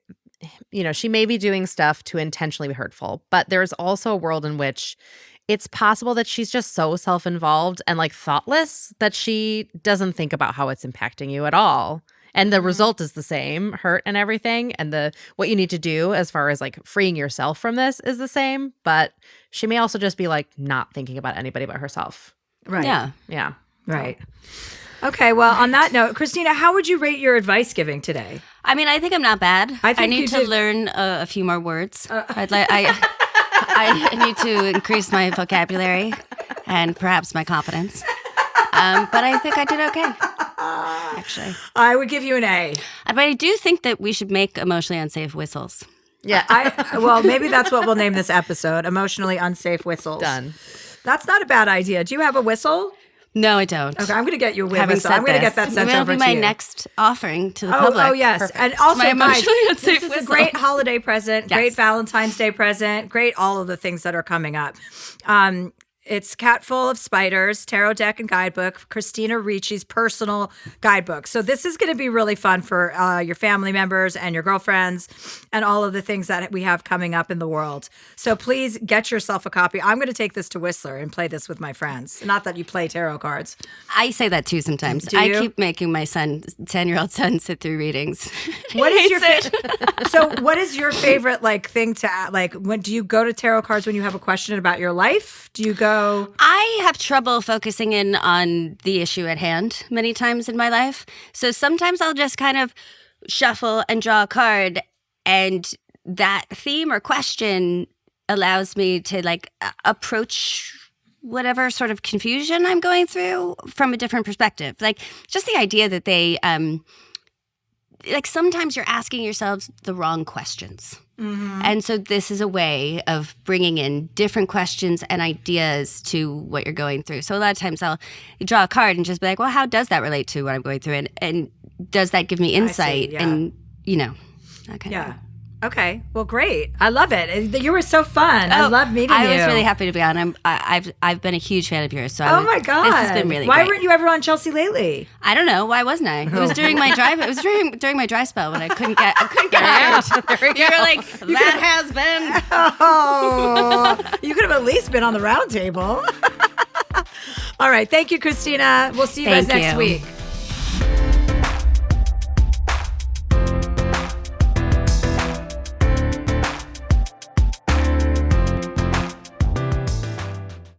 Speaker 3: she may be doing stuff to intentionally be hurtful, but there's also a world in which it's possible that she's just so self-involved and like thoughtless that she doesn't think about how it's impacting you at all. And the result is the same, hurt and everything. And what you need to do as far as like freeing yourself from this is the same. But she may also just be like not thinking about anybody but herself.
Speaker 1: Right.
Speaker 2: Yeah.
Speaker 3: Yeah.
Speaker 1: Right. Okay. Well, on that note, Christina, how would you rate your advice giving today?
Speaker 2: I mean, I think I'm not bad.
Speaker 1: I think
Speaker 2: need
Speaker 1: you
Speaker 2: to
Speaker 1: did-
Speaker 2: learn a few more words. I need to increase my vocabulary and perhaps my confidence. But I think I did okay, actually.
Speaker 1: I would give you an A.
Speaker 2: But I do think that we should make emotionally unsafe whistles.
Speaker 3: Yeah.
Speaker 1: Well, maybe that's what we'll name this episode, Emotionally Unsafe Whistles.
Speaker 3: Done.
Speaker 1: That's not a bad idea. Do you have a whistle?
Speaker 2: No, I don't.
Speaker 1: Okay, I'm going to get you a
Speaker 2: Having
Speaker 1: whistle.
Speaker 2: said
Speaker 1: I'm going to
Speaker 2: this,
Speaker 1: get that sent
Speaker 2: maybe
Speaker 1: over
Speaker 2: that'll be
Speaker 1: to
Speaker 2: my
Speaker 1: you.
Speaker 2: next offering to the public.
Speaker 1: Oh, yes.
Speaker 2: Perfect.
Speaker 1: And also,
Speaker 2: My
Speaker 1: guys,
Speaker 2: emotionally
Speaker 1: this
Speaker 2: unsafe
Speaker 1: is a
Speaker 2: whistle.
Speaker 1: great holiday present, great
Speaker 2: Yes.
Speaker 1: Valentine's Day present, great all of the things that are coming up. It's Cat Full of Spiders, Tarot Deck and Guidebook, Christina Ricci's personal guidebook. So this is going to be really fun for your family members and your girlfriends and all of the things that we have coming up in the world. So please get yourself a copy. I'm going to take this to Whistler and play this with my friends. Not that you play tarot cards.
Speaker 2: I say that too sometimes.
Speaker 1: Do you?
Speaker 2: I keep making my 10-year-old son sit through readings.
Speaker 1: What is your So what is your favorite thing to when do you go to tarot cards when you have a question about your life? Do you go?
Speaker 2: I have trouble focusing in on the issue at hand many times in my life. So sometimes I'll just kind of shuffle and draw a card, and that theme or question allows me to approach whatever sort of confusion I'm going through from a different perspective. Just the idea that they sometimes you're asking yourselves the wrong questions. Mm-hmm. And so this is a way of bringing in different questions and ideas to what you're going through. So a lot of times I'll draw a card and just be like, well, how does that relate to what I'm going through? And does that give me insight?
Speaker 1: Yeah.
Speaker 2: And, that kind of.
Speaker 1: Okay. Well, great. I love it. You were so fun. I love meeting you.
Speaker 2: I was really happy to be on. I've been a huge fan of yours. So
Speaker 1: oh my God.
Speaker 2: This has been really
Speaker 1: Why
Speaker 2: great.
Speaker 1: weren't you ever on Chelsea lately?
Speaker 2: I don't know. Why wasn't I? It was during my drive. It was during my dry spell when I couldn't get hired.
Speaker 3: There we
Speaker 2: You
Speaker 3: go.
Speaker 2: were like, that has been.
Speaker 1: Oh, you could have at least been on the round table. All right. Thank you, Christina. We'll see you guys
Speaker 2: Thank
Speaker 1: next
Speaker 2: you.
Speaker 1: week.